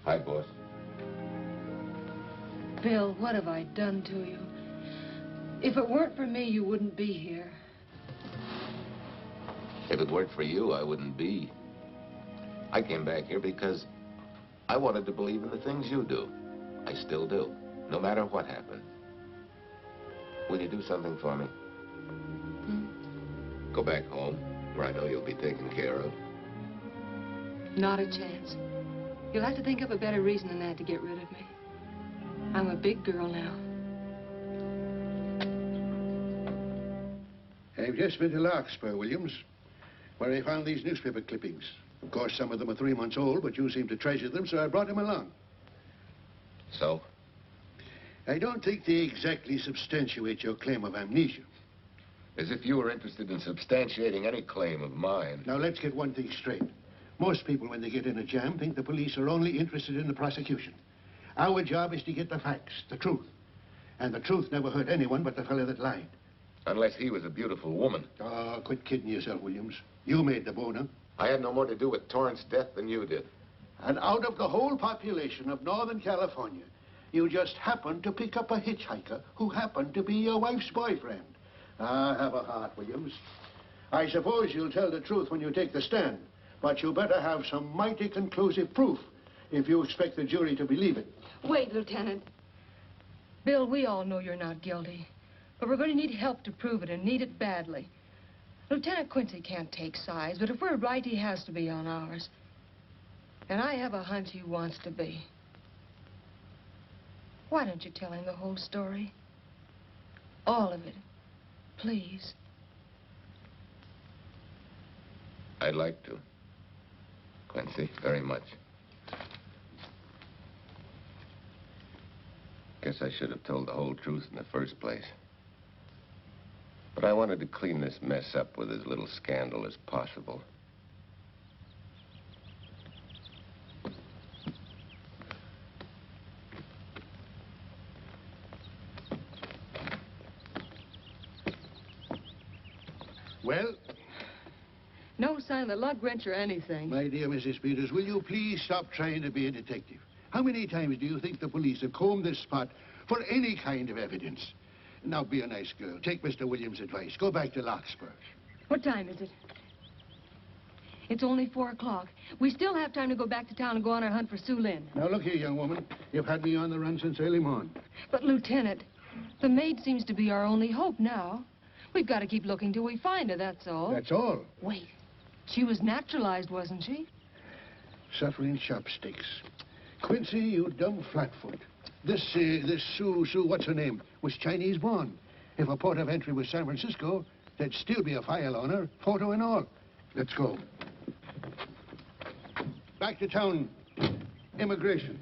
[SPEAKER 10] Hi, boss.
[SPEAKER 19] Bill, what have I done to you? If it weren't for me, you wouldn't be here.
[SPEAKER 10] If it weren't for you, I wouldn't be. I came back here because I wanted to believe in the things you do. I still do, no matter what happened. Will you do something for me? Go back home, where I know you'll be taken care of.
[SPEAKER 19] Not a chance. You'll have to think up a better reason than that to get rid of me. I'm a big girl now.
[SPEAKER 13] I've just been to Larkspur, Williams, where I found these newspaper clippings. Of course, some of them are 3 months old, but you seem to treasure them, so I brought them along.
[SPEAKER 10] So?
[SPEAKER 13] I don't think they exactly substantiate your claim of amnesia.
[SPEAKER 10] As if you were interested in substantiating any claim of mine.
[SPEAKER 13] Now, let's get one thing straight. Most people, when they get in a jam, think the police are only interested in the prosecution. Our job is to get the facts, the truth. And the truth never hurt anyone but the fellow that lied.
[SPEAKER 10] Unless he was a beautiful woman.
[SPEAKER 13] Oh, quit kidding yourself, Williams. You made the boner.
[SPEAKER 10] I had no more to do with Torrance's death than you did.
[SPEAKER 13] And out of the whole population of Northern California, you just happened to pick up a hitchhiker who happened to be your wife's boyfriend. Ah, have a heart, Williams. I suppose you'll tell the truth when you take the stand, but you better have some mighty conclusive proof if you expect the jury to believe it.
[SPEAKER 19] Wait, Lieutenant. Bill, we all know you're not guilty, but we're going to need help to prove it, and need it badly. Lieutenant Quincy can't take sides, but if we're right, he has to be on ours. And I have a hunch he wants to be. Why don't you tell him the whole story? All of it. Please.
[SPEAKER 10] I'd like to. Quincy, very much. Guess I should have told the whole truth in the first place. But I wanted to clean this mess up with as little scandal as possible.
[SPEAKER 13] Well?
[SPEAKER 19] No sign of the lug wrench or anything.
[SPEAKER 13] My dear Mrs. Peters, will you please stop trying to be a detective? How many times do you think the police have combed this spot for any kind of evidence? Now, be a nice girl. Take Mr. Williams' advice. Go back to Larkspur.
[SPEAKER 19] What time is it? It's only 4 o'clock. We still have time to go back to town and go on our hunt for Sue Lynn.
[SPEAKER 13] Now, look here, young woman. You've had me on the run since early morning.
[SPEAKER 19] But, Lieutenant, the maid seems to be our only hope now. We've got to keep looking till we find her, that's all.
[SPEAKER 13] That's all?
[SPEAKER 19] Wait. She was naturalized, wasn't she?
[SPEAKER 13] Suffering chopsticks. Quincy, you dumb flatfoot. This Sue, what's her name, was Chinese born. If her port of entry was San Francisco, there'd still be a file on her, photo and all. Let's go. Back to town. Immigration.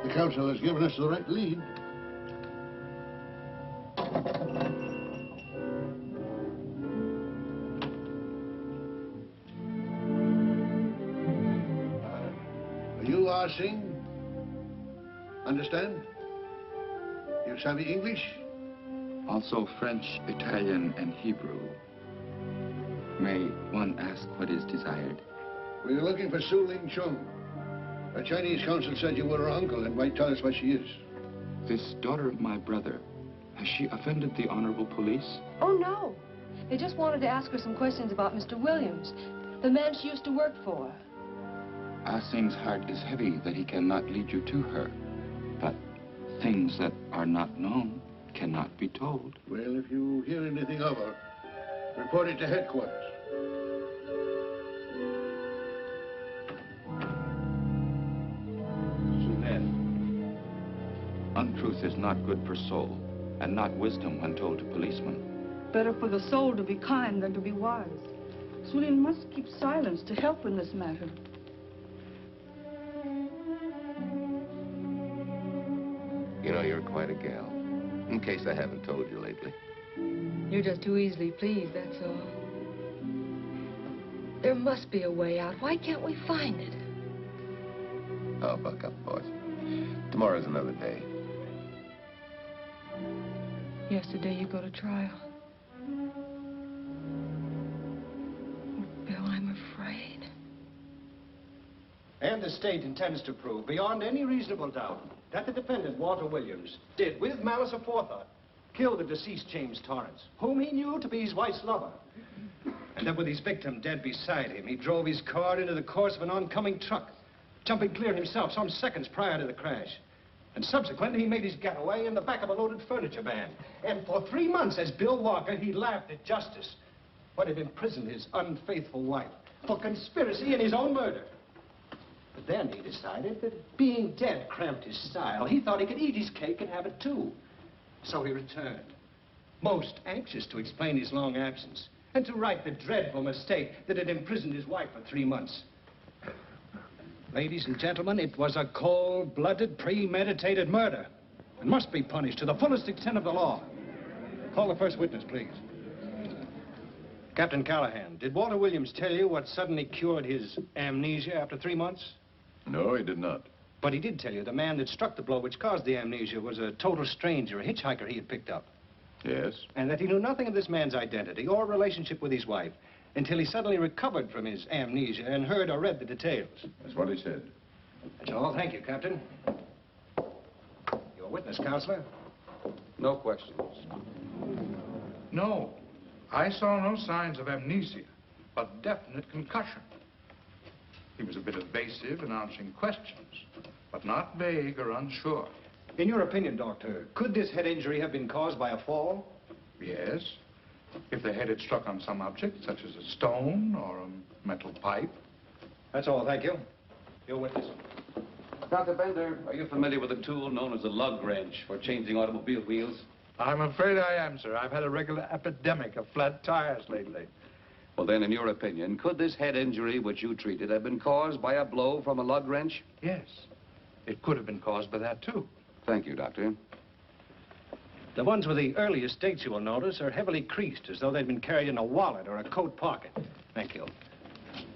[SPEAKER 13] The council has given us the right lead. You are Singh? Understand? You savvy English?
[SPEAKER 11] Also French, Italian, and Hebrew. May one ask what is desired?
[SPEAKER 13] We're looking for Su Ling Chung. The Chinese consul said you were her uncle and might tell us what she is.
[SPEAKER 11] This daughter of my brother, has she offended the honorable police?
[SPEAKER 19] Oh, no. They just wanted to ask her some questions about Mr. Williams, the man she used to work for.
[SPEAKER 11] Ah Singh's heart is heavy that he cannot lead you to her. But things that are not known cannot be told.
[SPEAKER 13] Well, if you hear anything of her, report it to headquarters.
[SPEAKER 11] Untruth is not good for soul, and not wisdom when told to policemen.
[SPEAKER 16] Better for the soul to be kind than to be wise. Sulin must keep silence to help in this matter.
[SPEAKER 10] You know, you're quite a gal. In case I haven't told you lately.
[SPEAKER 19] You're just too easily pleased, that's all. There must be a way out. Why can't we find it?
[SPEAKER 10] Oh, buck up, boys. Tomorrow's another day.
[SPEAKER 19] Yesterday you go to trial. Oh, Bill, I'm afraid.
[SPEAKER 20] And the state intends to prove, beyond any reasonable doubt, that the defendant, Walter Williams, did, with malice aforethought, kill the deceased James Torrance, whom he knew to be his wife's lover. And that with his victim dead beside him, he drove his car into the course of an oncoming truck, jumping clear himself some seconds prior to the crash. And subsequently, he made his getaway in the back of a loaded furniture van. And for 3 months, as Bill Walker, he laughed at justice when it imprisoned his unfaithful wife for conspiracy in his own murder. But then he decided that being dead cramped his style. He thought he could eat his cake and have it too. So he returned, most anxious to explain his long absence and to right the dreadful mistake that had imprisoned his wife for 3 months. Ladies and gentlemen, it was a cold-blooded, premeditated murder and must be punished to the fullest extent of the law. Call the first witness, please. Captain Callahan, did Walter Williams tell you what suddenly cured his amnesia after 3 months?
[SPEAKER 3] No, he did not.
[SPEAKER 20] But he did tell you the man that struck the blow which caused the amnesia was a total stranger, a hitchhiker he had picked up.
[SPEAKER 3] Yes?
[SPEAKER 20] And that he knew nothing of this man's identity or relationship with his wife until he suddenly recovered from his amnesia and heard or read the details.
[SPEAKER 3] That's what he said.
[SPEAKER 20] That's all. Thank you, Captain. Your witness, Counselor.
[SPEAKER 17] No questions.
[SPEAKER 18] No. I saw no signs of amnesia, but definite concussion. He was a bit evasive in answering questions, but not vague or unsure.
[SPEAKER 20] In your opinion, Doctor, could this head injury have been caused by a fall?
[SPEAKER 18] Yes. If the head had struck on some object, such as a stone or a metal pipe.
[SPEAKER 20] That's all, thank you. Your witness.
[SPEAKER 17] Dr. Bender, are you familiar with a tool known as a lug wrench for changing automobile wheels?
[SPEAKER 18] I'm afraid I am, sir. I've had a regular epidemic of flat tires lately.
[SPEAKER 17] Well, then, in your opinion, could this head injury which you treated have been caused by a blow from a lug wrench?
[SPEAKER 18] Yes. It could have been caused by that, too.
[SPEAKER 17] Thank you, Doctor.
[SPEAKER 20] The ones with the earliest dates, you will notice, are heavily creased, as though they'd been carried in a wallet or a coat pocket. Thank you.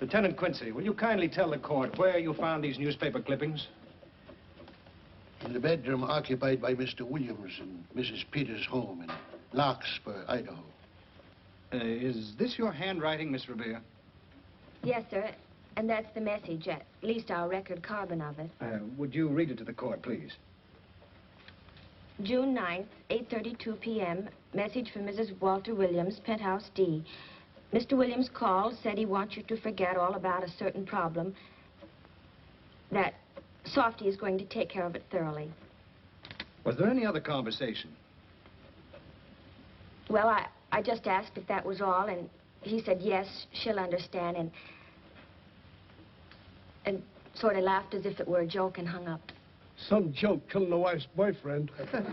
[SPEAKER 20] Lieutenant Quincy, will you kindly tell the court where you found these newspaper clippings?
[SPEAKER 13] In the bedroom occupied by Mr. Williams and Mrs. Peters' home in Larkspur, Idaho.
[SPEAKER 20] Is this your handwriting, Miss Revere?
[SPEAKER 12] Yes, sir. And that's the message, at least our record carbon of it.
[SPEAKER 20] Would you read it to the court, please?
[SPEAKER 12] June 9th, 8:32 p.m. Message from Mrs. Walter Williams, Penthouse D. Mr. Williams called, said he wants you to forget all about a certain problem, that Softy is going to take care of it thoroughly.
[SPEAKER 20] Was there any other conversation?
[SPEAKER 12] Well, I just asked if that was all, and he said yes, she'll understand, and sort of laughed as if it were a joke and hung up.
[SPEAKER 23] Some joke killing the wife's boyfriend.
[SPEAKER 24] That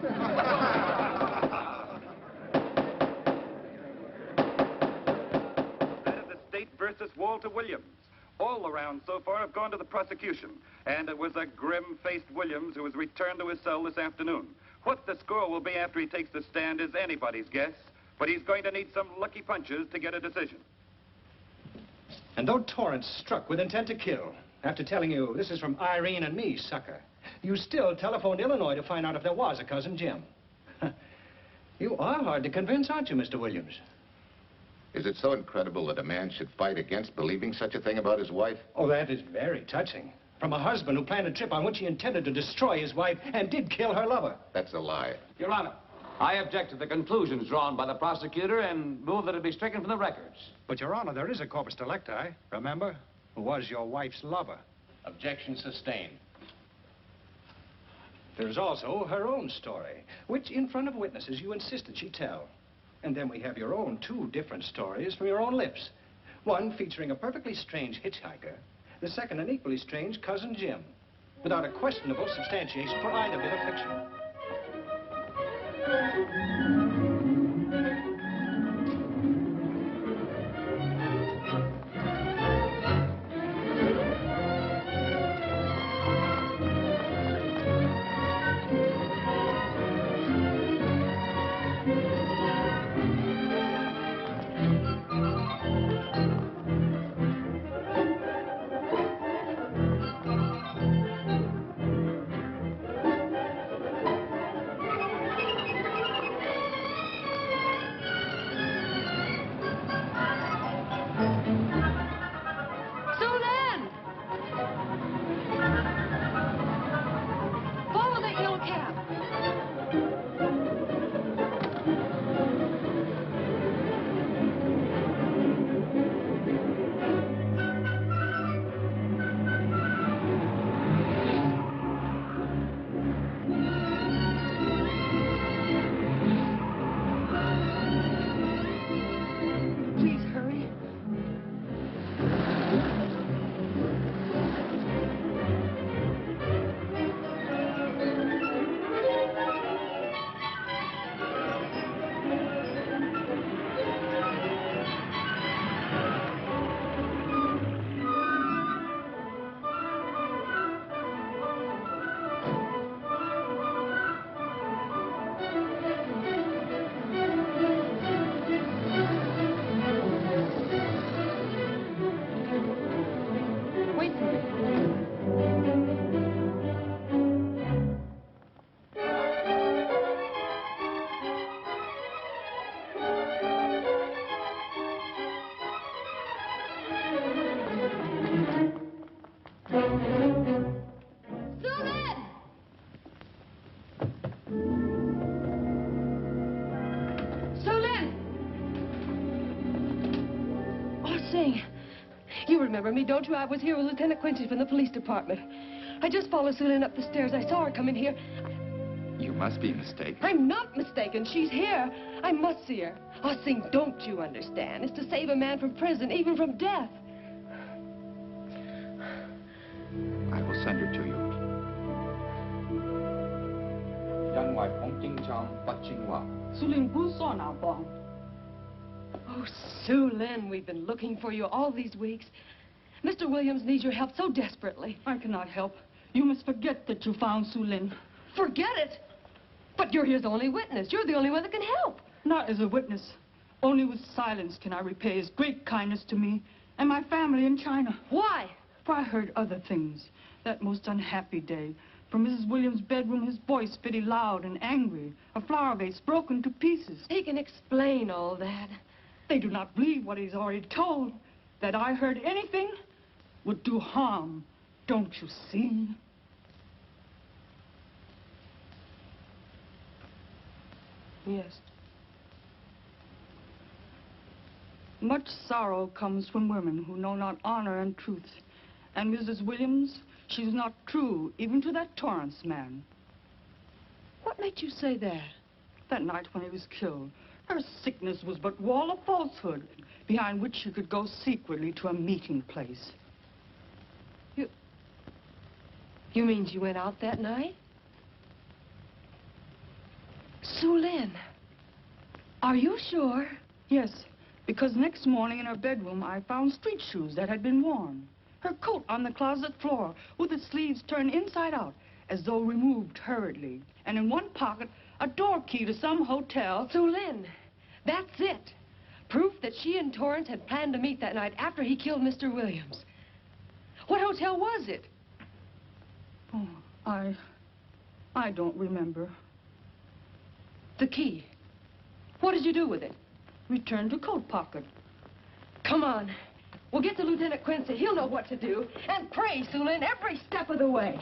[SPEAKER 24] is the state versus Walter Williams. All the rounds so far have gone to the prosecution,
[SPEAKER 8] And it was a grim-faced Williams who was returned to his cell this afternoon. What the score will be after he takes the stand is anybody's guess, but he's going to need some lucky punches to get a decision.
[SPEAKER 20] And though Torrance struck with intent to kill, after telling you this is from Irene and me, sucker, you still telephoned Illinois to find out if there was a Cousin Jim. You are hard to convince, aren't you, Mr. Williams?
[SPEAKER 4] Is it so incredible that a man should fight against believing such a thing about his wife?
[SPEAKER 20] Oh, that is very touching. From a husband who planned a trip on which he intended to destroy his wife and did kill her lover.
[SPEAKER 4] That's a lie.
[SPEAKER 14] Your Honor, I object to the conclusions drawn by the prosecutor and move that it be stricken from the records.
[SPEAKER 20] But, Your Honor, there is a corpus delicti, remember? Who was your wife's lover.
[SPEAKER 17] Objection sustained.
[SPEAKER 20] There's also her own story, which in front of witnesses you insisted she tell. And then we have your own two different stories from your own lips. One featuring a perfectly strange hitchhiker, the second an equally strange Cousin Jim, without a questionable substantiation for either bit of fiction.
[SPEAKER 19] You remember me, don't you? I was here with Lieutenant Quincy from the police department. I just followed Celine up the stairs. I saw her come in here.
[SPEAKER 11] You must be mistaken.
[SPEAKER 19] I'm not mistaken. She's here. I must see her. Ah, Sing, don't you understand? It's to save a man from prison, even from death.
[SPEAKER 11] I will send her to you.
[SPEAKER 19] Oh, Sue Lynn, we've been looking for you all these weeks. Mr. Williams needs your help so desperately.
[SPEAKER 16] I cannot help. You must forget that you found Sue Lynn.
[SPEAKER 19] Forget it? But you're his only witness. You're the only one that can help.
[SPEAKER 16] Not as a witness. Only with silence can I repay his great kindness to me and my family in China.
[SPEAKER 19] Why?
[SPEAKER 16] For I heard other things. That most unhappy day. From Mrs. Williams' bedroom, his voice very loud and angry. A flower vase broken to pieces.
[SPEAKER 19] He can explain all that.
[SPEAKER 16] They do not believe what he's already told. That I heard anything would do harm. Don't you see?
[SPEAKER 19] Yes.
[SPEAKER 16] Much sorrow comes from women who know not honor and truth. And Mrs. Williams, she's not true, even to that Torrance man.
[SPEAKER 19] What made you say that?
[SPEAKER 16] That night when he was killed, her sickness was but wall of falsehood, behind which she could go secretly to a meeting place.
[SPEAKER 19] You mean she went out that night? Sue Lynn, are you sure?
[SPEAKER 16] Yes, because next morning in her bedroom I found street shoes that had been worn. Her coat on the closet floor, with its sleeves turned inside out, as though removed hurriedly. And in one pocket, a door key to some hotel.
[SPEAKER 19] Sue Lynn, that's it. Proof that she and Torrance had planned to meet that night after he killed Mr. Williams. What hotel was it?
[SPEAKER 16] Oh, I don't remember. The key.
[SPEAKER 19] What did you do with it?
[SPEAKER 16] Returned to coat pocket.
[SPEAKER 19] Come on. We'll get to Lieutenant Quincy. He'll know what to do. And pray, Sue Lynn, every step of the way.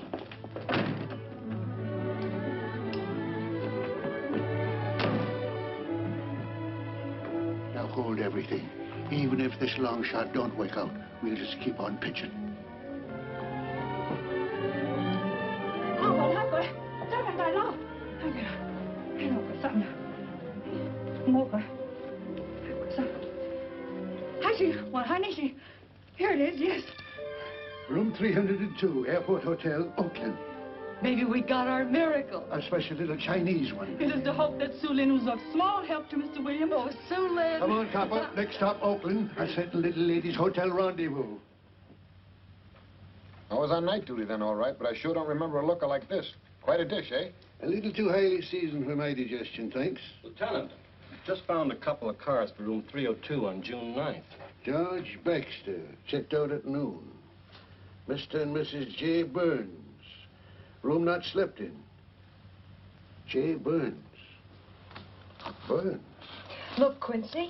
[SPEAKER 13] Now hold everything. Even if this long shot don't work out, we'll just keep on pitching.
[SPEAKER 16] Here it is, yes.
[SPEAKER 13] Room 302, Airport Hotel, Oakland.
[SPEAKER 19] Maybe we got our miracle.
[SPEAKER 13] A special little Chinese one.
[SPEAKER 16] It is to hope that Sue Lynn was of small help to Mr. Williams.
[SPEAKER 19] Oh, Sue Lynn.
[SPEAKER 13] Come on, copper. Next stop, Oakland. A certain little lady's hotel rendezvous.
[SPEAKER 3] I was on night duty then, all right, but I sure don't remember a looker like this. Quite a dish, eh?
[SPEAKER 13] A little too highly seasoned for my digestion, thanks.
[SPEAKER 17] Lieutenant, just found a couple of cars for room 302 on June 9th.
[SPEAKER 13] George Baxter, checked out at noon. Mr. and Mrs. J. Burns. Room not slept in. J. Burns. Burns.
[SPEAKER 19] Look, Quincy.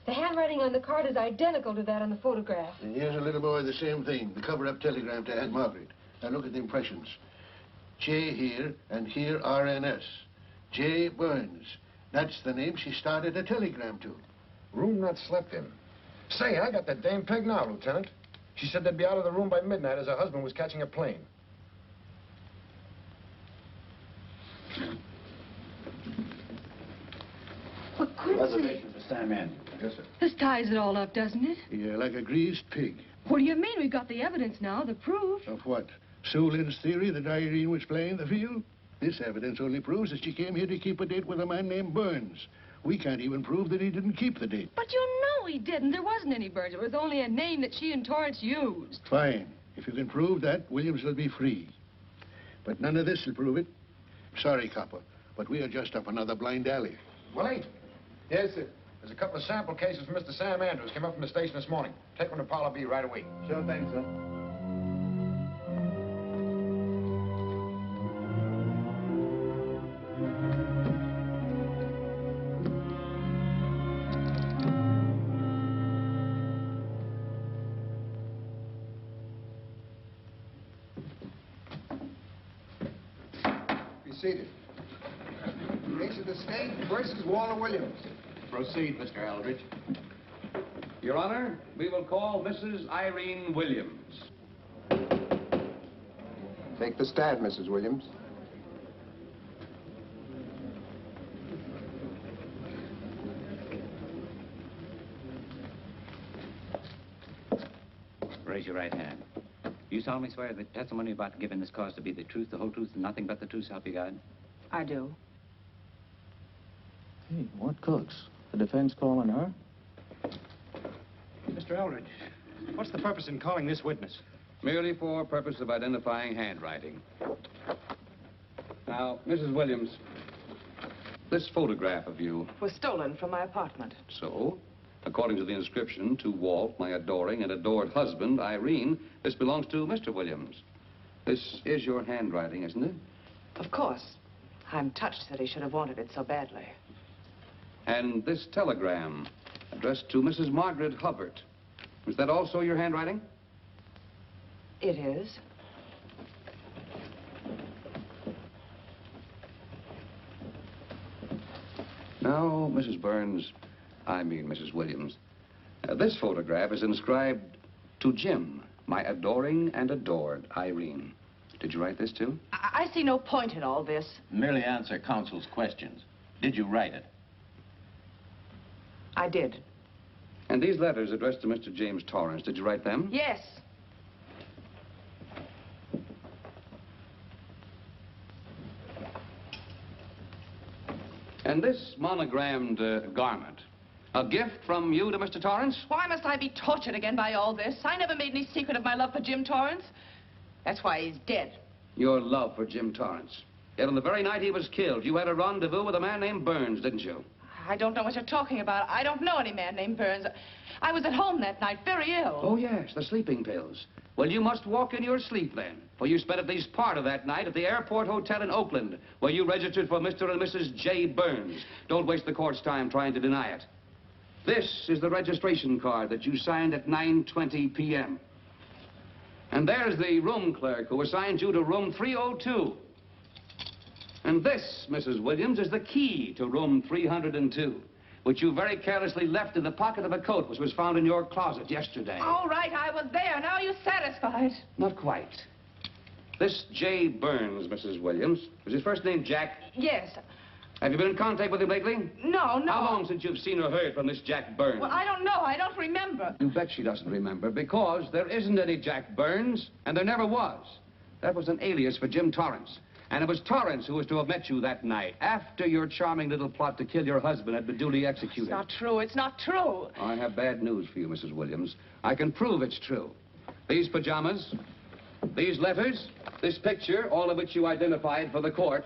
[SPEAKER 19] The handwriting on the card is identical to that on the photograph.
[SPEAKER 13] And here's a little boy, the same thing. The cover-up telegram to Aunt Margaret. Now look at the impressions. J here, and here RNS. J. Burns. That's the name she started a telegram to.
[SPEAKER 3] Room not slept in. Say, I got that dame pegged now, Lieutenant. She said they'd be out of the room by midnight as her husband was catching a plane.
[SPEAKER 19] But Quincy...
[SPEAKER 2] Reservation for Sam Andrews.
[SPEAKER 3] Yes, sir.
[SPEAKER 19] This ties it all up, doesn't it?
[SPEAKER 13] Yeah, like a greased pig.
[SPEAKER 19] What do you mean? We've got the evidence now, the proof.
[SPEAKER 13] Of what? Sue Lynn's theory that Irene was playing the field? This evidence only proves that she came here to keep a date with a man named Burns. We can't even prove that he didn't keep the date.
[SPEAKER 19] But you know he didn't. There wasn't any Burns. It was only a name that she and Torrance used.
[SPEAKER 13] Fine. If you can prove that, Williams will be free. But none of this will prove it. Sorry, copper, but we are just up another blind alley.
[SPEAKER 3] Willie? Yes, sir. There's a couple of sample cases from Mr. Sam Andrews. Came up from the station this morning. Take one to Parlor B right away.
[SPEAKER 2] Sure thing, sir.
[SPEAKER 5] Be seated. Case of the state versus Walter Williams.
[SPEAKER 2] Proceed, Mr. Aldrich.
[SPEAKER 14] Your Honor, we will call Mrs. Irene Williams.
[SPEAKER 5] Take the stand, Mrs. Williams.
[SPEAKER 15] Raise your right hand. You solemnly swear that the testimony you're about to give in this cause to be the truth, the whole truth, and nothing but the truth, so help you God?
[SPEAKER 9] I do.
[SPEAKER 2] Hey, what cooks? The defense calling her?
[SPEAKER 20] Mr. Aldrich, what's the purpose in calling this witness?
[SPEAKER 14] Merely for purpose of identifying handwriting. Now, Mrs. Williams, this photograph of you...
[SPEAKER 9] Was stolen from my apartment.
[SPEAKER 14] So, according to the inscription, to Walt, my adoring and adored husband, Irene, this belongs to Mr. Williams. This is your handwriting, isn't it?
[SPEAKER 9] Of course. I'm touched that he should have wanted it so badly.
[SPEAKER 14] And this telegram, addressed to Mrs. Margaret Hubbard. Is that also your handwriting?
[SPEAKER 9] It is.
[SPEAKER 14] Now, Mrs. Burns, I mean Mrs. Williams, this photograph is inscribed to Jim, my adoring and adored Irene. Did you write this too?
[SPEAKER 9] I see no point in all this.
[SPEAKER 2] Merely answer counsel's questions. Did you write it?
[SPEAKER 9] I did.
[SPEAKER 14] And these letters addressed to Mr. James Torrance, did you write them?
[SPEAKER 9] Yes.
[SPEAKER 14] And this monogrammed garment, A gift from you to Mr. Torrance?
[SPEAKER 9] Why must I be tortured again by all this? I never made any secret of my love for Jim Torrance. That's why he's dead.
[SPEAKER 14] Your love for Jim Torrance. Yet on the very night he was killed, you had a rendezvous with a man named Burns, didn't you?
[SPEAKER 9] I don't know what you're talking about. I don't know any man named Burns. I was at home that night, very ill.
[SPEAKER 14] Oh, yes, the sleeping pills. Well, you must walk in your sleep then, for you spent at least part of that night at the airport hotel in Oakland, where you registered for Mr. and Mrs. J. Burns. Don't waste the court's time trying to deny it. This is the registration card that you signed at 9:20 p.m. And there's the room clerk who assigned you to room 302. And this, Mrs. Williams, is the key to room 302, which you very carelessly left in the pocket of a coat which was found in your closet yesterday.
[SPEAKER 9] All right, I was there. Now you're satisfied.
[SPEAKER 14] Not quite. This J. Burns, Mrs. Williams, was his first name Jack?
[SPEAKER 9] Yes.
[SPEAKER 14] Have you been in contact with him lately?
[SPEAKER 9] No.
[SPEAKER 14] How long since you've seen or heard from this Jack Burns?
[SPEAKER 9] Well, I don't know. I don't remember.
[SPEAKER 14] You bet she doesn't remember, because there isn't any Jack Burns, and there never was. That was an alias for Jim Torrance. And it was Torrance who was to have met you that night, after your charming little plot to kill your husband had been duly executed.
[SPEAKER 9] It's not true. It's not true.
[SPEAKER 14] I have bad news for you, Mrs. Williams. I can prove it's true. These pajamas, these letters, this picture, all of which you identified for the court,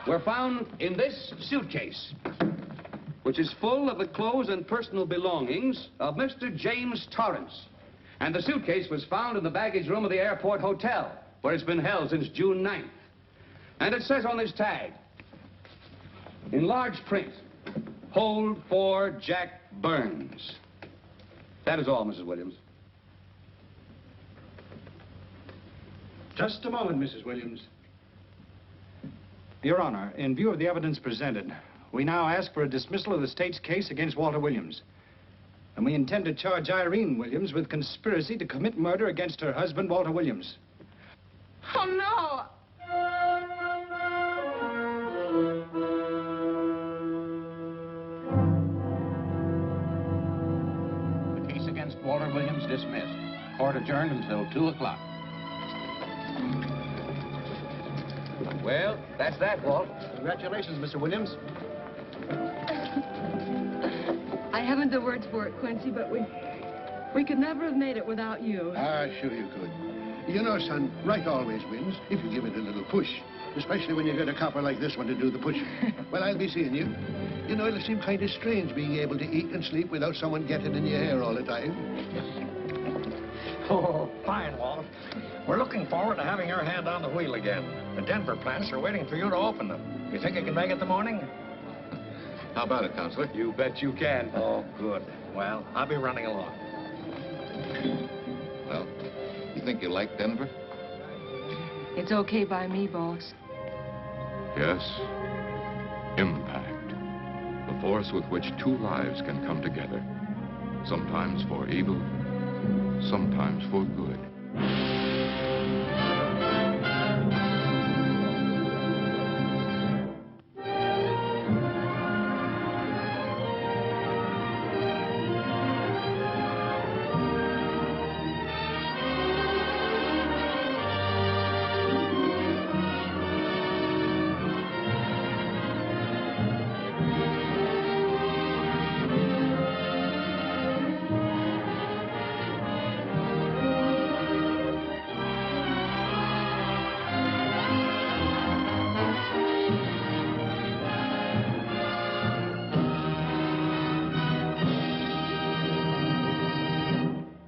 [SPEAKER 14] were found in this suitcase, which is full of the clothes and personal belongings of Mr. James Torrance. And the suitcase was found in the baggage room of the airport hotel, where it's been held since June 9th. And it says on this tag, in large print, hold for Jack Burns. That is all, Mrs. Williams.
[SPEAKER 20] Just a moment, Mrs. Williams. Your Honor, in view of the evidence presented, we now ask for a dismissal of the state's case against Walter Williams. And we intend to charge Irene Williams with conspiracy to commit murder against her husband, Walter Williams.
[SPEAKER 9] Oh, no.
[SPEAKER 2] The case against Walter Williams dismissed. Court adjourned until 2 o'clock.
[SPEAKER 14] Well, that's that, Walt.
[SPEAKER 20] Congratulations, Mr. Williams.
[SPEAKER 19] I haven't the words for it, Quincy, but we could never have made it without you.
[SPEAKER 13] Ah, sure you could. You know, son, right always wins if you give it a little push. Especially when you get a copper like this one to do the pushing. Well, I'll be seeing you. You know, it'll seem kind of strange being able to eat and sleep without someone getting in your hair all the time.
[SPEAKER 6] Oh, fine, Walt. We're looking forward to having your hand on the wheel again. The Denver plants are waiting for you to open them. You think you can make it in the morning?
[SPEAKER 3] How about it, Counselor?
[SPEAKER 6] You bet you can. Oh, good. Well, I'll be running along.
[SPEAKER 3] Well, you think you like Denver?
[SPEAKER 19] It's okay by me, boss.
[SPEAKER 1] Yes, impact. The force with which two lives can come together. Sometimes for evil, sometimes for good.